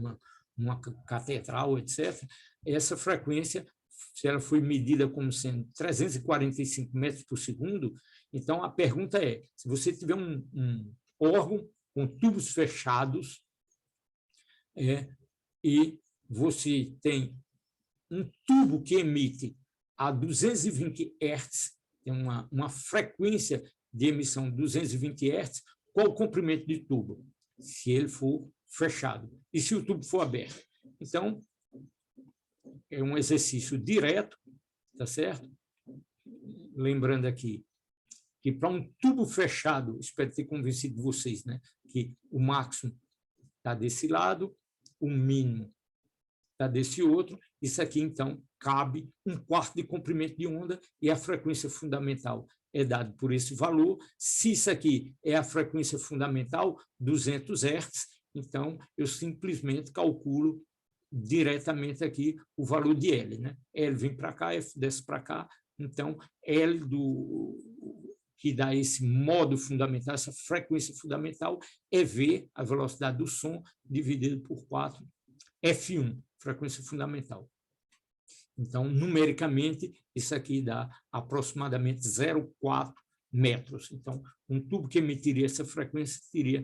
numa catedral, etc., essa frequência, se ela foi medida como sendo 345 metros por segundo, então a pergunta é, se você tiver um órgão com tubos fechados e você tem um tubo que emite a 220 Hz, tem uma frequência de emissão de 220 Hz, qual o comprimento de tubo? Se ele for fechado. E se o tubo for aberto? Então, é um exercício direto, tá certo? Lembrando aqui que para um tubo fechado, espero ter convencido vocês, né, que o máximo está desse lado, o mínimo está desse outro. Isso aqui, então, cabe 1/4 de comprimento de onda e a frequência fundamental é dado por esse valor. Se isso aqui é a frequência fundamental, 200 Hz, então eu simplesmente calculo diretamente aqui o valor de L, né? L vem para cá, F desce para cá, então L que dá esse modo fundamental, essa frequência fundamental, é V, a velocidade do som, dividido por 4, F1, frequência fundamental. Então, numericamente, isso aqui dá aproximadamente 0,4 metros. Então, um tubo que emitiria essa frequência teria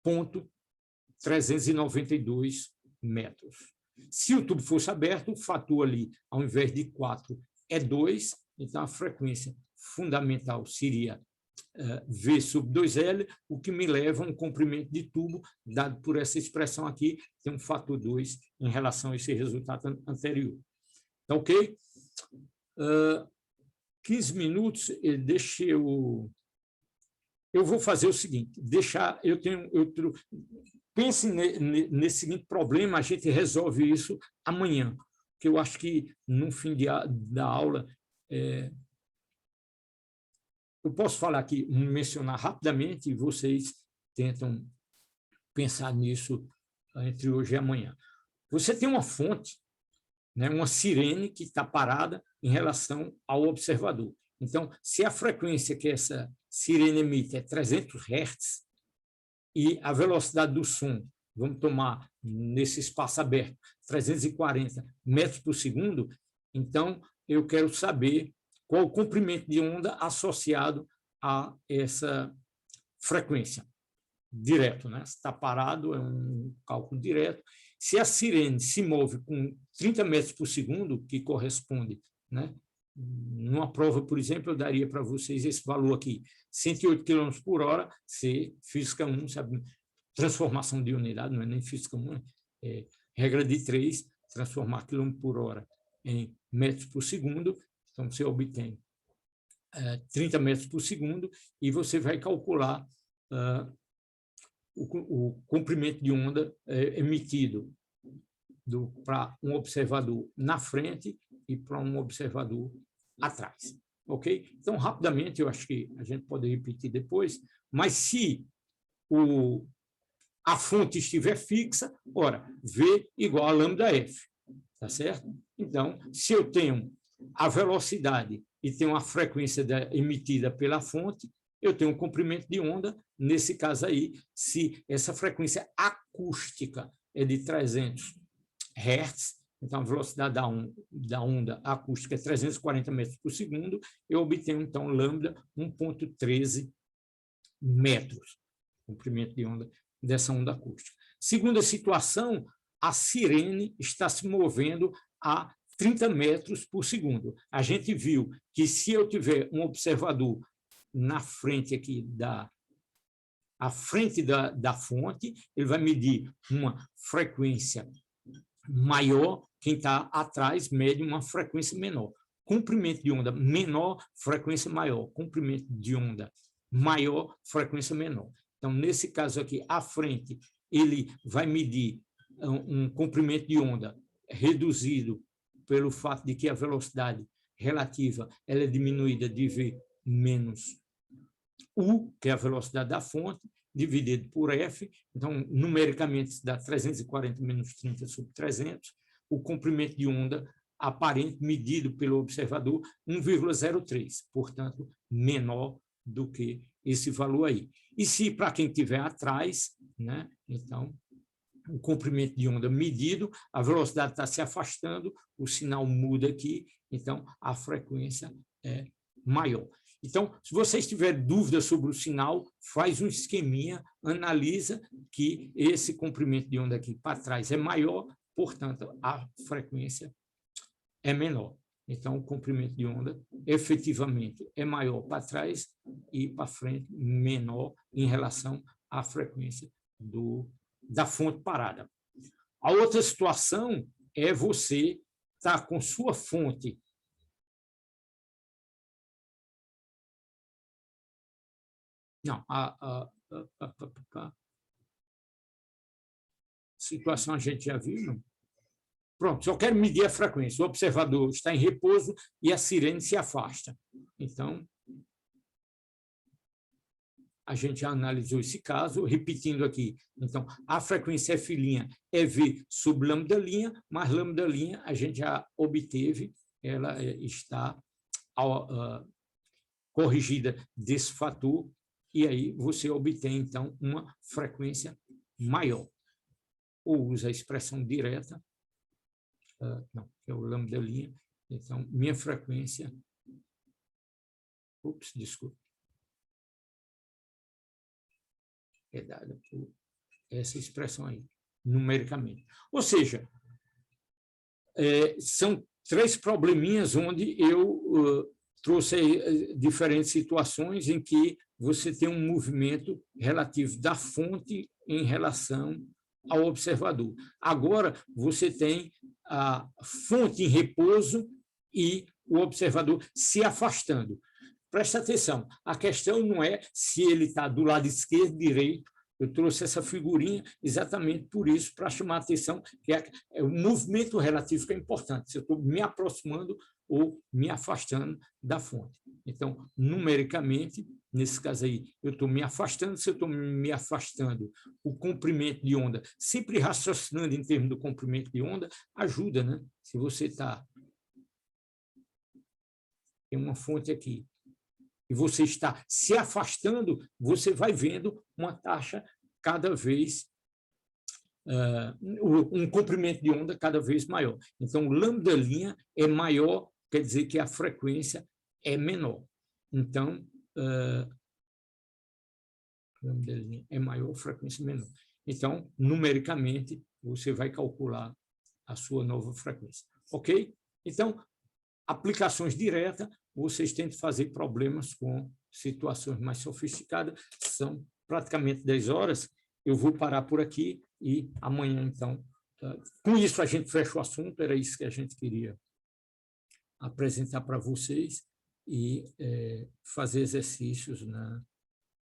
0,392 metros. Se o tubo fosse aberto, o fator ali, ao invés de 4, é 2, então a frequência fundamental seria V sobre 2L, o que me leva a um comprimento de tubo, dado por essa expressão aqui, tem um fator 2 em relação a esse resultado anterior. Tá ok? 15 minutos, deixa eu vou fazer o seguinte, pense nesse seguinte problema, a gente resolve isso amanhã, que eu acho que no fim da aula, eu posso falar aqui, mencionar rapidamente, e vocês tentam pensar nisso entre hoje e amanhã. Você tem uma fonte, né, uma sirene que está parada em relação ao observador. Então, se a frequência que essa sirene emite é 300 Hz e a velocidade do som, vamos tomar nesse espaço aberto, 340 metros por segundo, então eu quero saber qual o comprimento de onda associado a essa frequência. Direto, né? Se está parado, é um cálculo direto. Se a sirene se move com 30 metros por segundo, que corresponde, né? Numa prova, por exemplo, eu daria para vocês esse valor aqui, 108 km por hora, se física 1, sabe? Transformação de unidade, não é nem física 1, é regra de 3, transformar quilômetro por hora em metros por segundo, então você obtém 30 metros por segundo e você vai calcular o comprimento de onda emitido para um observador na frente e para um observador atrás. Ok? Então, rapidamente, eu acho que a gente pode repetir depois, mas se a fonte estiver fixa, ora, V igual a lambda F, tá certo? Então, se eu tenho a velocidade e tenho a frequência emitida pela fonte, eu tenho um comprimento de onda, nesse caso aí, se essa frequência acústica é de 300 Hz, então a velocidade da onda acústica é 340 metros por segundo, eu obtenho, então, lambda 1,13 metros, comprimento de onda dessa onda acústica. Segunda situação, a sirene está se movendo a 30 metros por segundo. A gente viu que se eu tiver um observador na frente aqui à frente da fonte, ele vai medir uma frequência maior, quem está atrás mede uma frequência menor. Comprimento de onda menor, frequência maior. Comprimento de onda maior, frequência menor. Então, nesse caso aqui, à frente, ele vai medir um comprimento de onda reduzido pelo fato de que a velocidade relativa ela é diminuída de V menos U, que é a velocidade da fonte, dividido por F. Então, numericamente, se dá 340 menos 30 sobre 300. O comprimento de onda aparente medido pelo observador, 1,03, portanto, menor do que esse valor aí. E se, para quem estiver atrás, né, então, o comprimento de onda medido, a velocidade está se afastando, o sinal muda aqui, então a frequência é maior. Então, se vocês tiverem dúvida sobre o sinal, faz um esqueminha, analisa que esse comprimento de onda aqui para trás é maior, portanto, a frequência é menor. Então, o comprimento de onda, efetivamente, é maior para trás e para frente, menor em relação à frequência da fonte parada. A outra situação é você estar com sua fonte não, a situação a gente já viu, não? Pronto, só quero medir a frequência. O observador está em repouso e a sirene se afasta. Então, a gente já analisou esse caso, repetindo aqui. Então, a frequência F' é V sobre lambda', mas lambda' a gente já obteve, ela está corrigida desse fator, e aí você obtém, então, uma frequência maior. Ou usa a expressão direta, não, é o lambda', então, minha frequência... desculpe. É dada por essa expressão aí, numericamente. Ou seja, são 3 probleminhas onde eu trouxe aí, diferentes situações em que você tem um movimento relativo da fonte em relação ao observador. Agora, você tem a fonte em repouso e o observador se afastando. Presta atenção, a questão não é se ele está do lado esquerdo, direito. Eu trouxe essa figurinha exatamente por isso, para chamar a atenção que é o movimento relativo que é importante, se eu estou me aproximando ou me afastando da fonte. Então, numericamente, nesse caso aí, eu estou me afastando, se eu estou me afastando, o comprimento de onda, sempre raciocinando em termos do comprimento de onda, ajuda, né? Se você tem uma fonte aqui, e você está se afastando, você vai vendo uma taxa cada vez, um comprimento de onda cada vez maior. Então, o lambda' é maior, quer dizer que a frequência é menor. Então, lambda' é maior, frequência menor. Então, numericamente, você vai calcular a sua nova frequência. Ok? Então, aplicações diretas, vocês tentam fazer problemas com situações mais sofisticadas, são praticamente 10 horas, eu vou parar por aqui e amanhã, então, com isso a gente fecha o assunto, era isso que a gente queria apresentar para vocês e fazer exercícios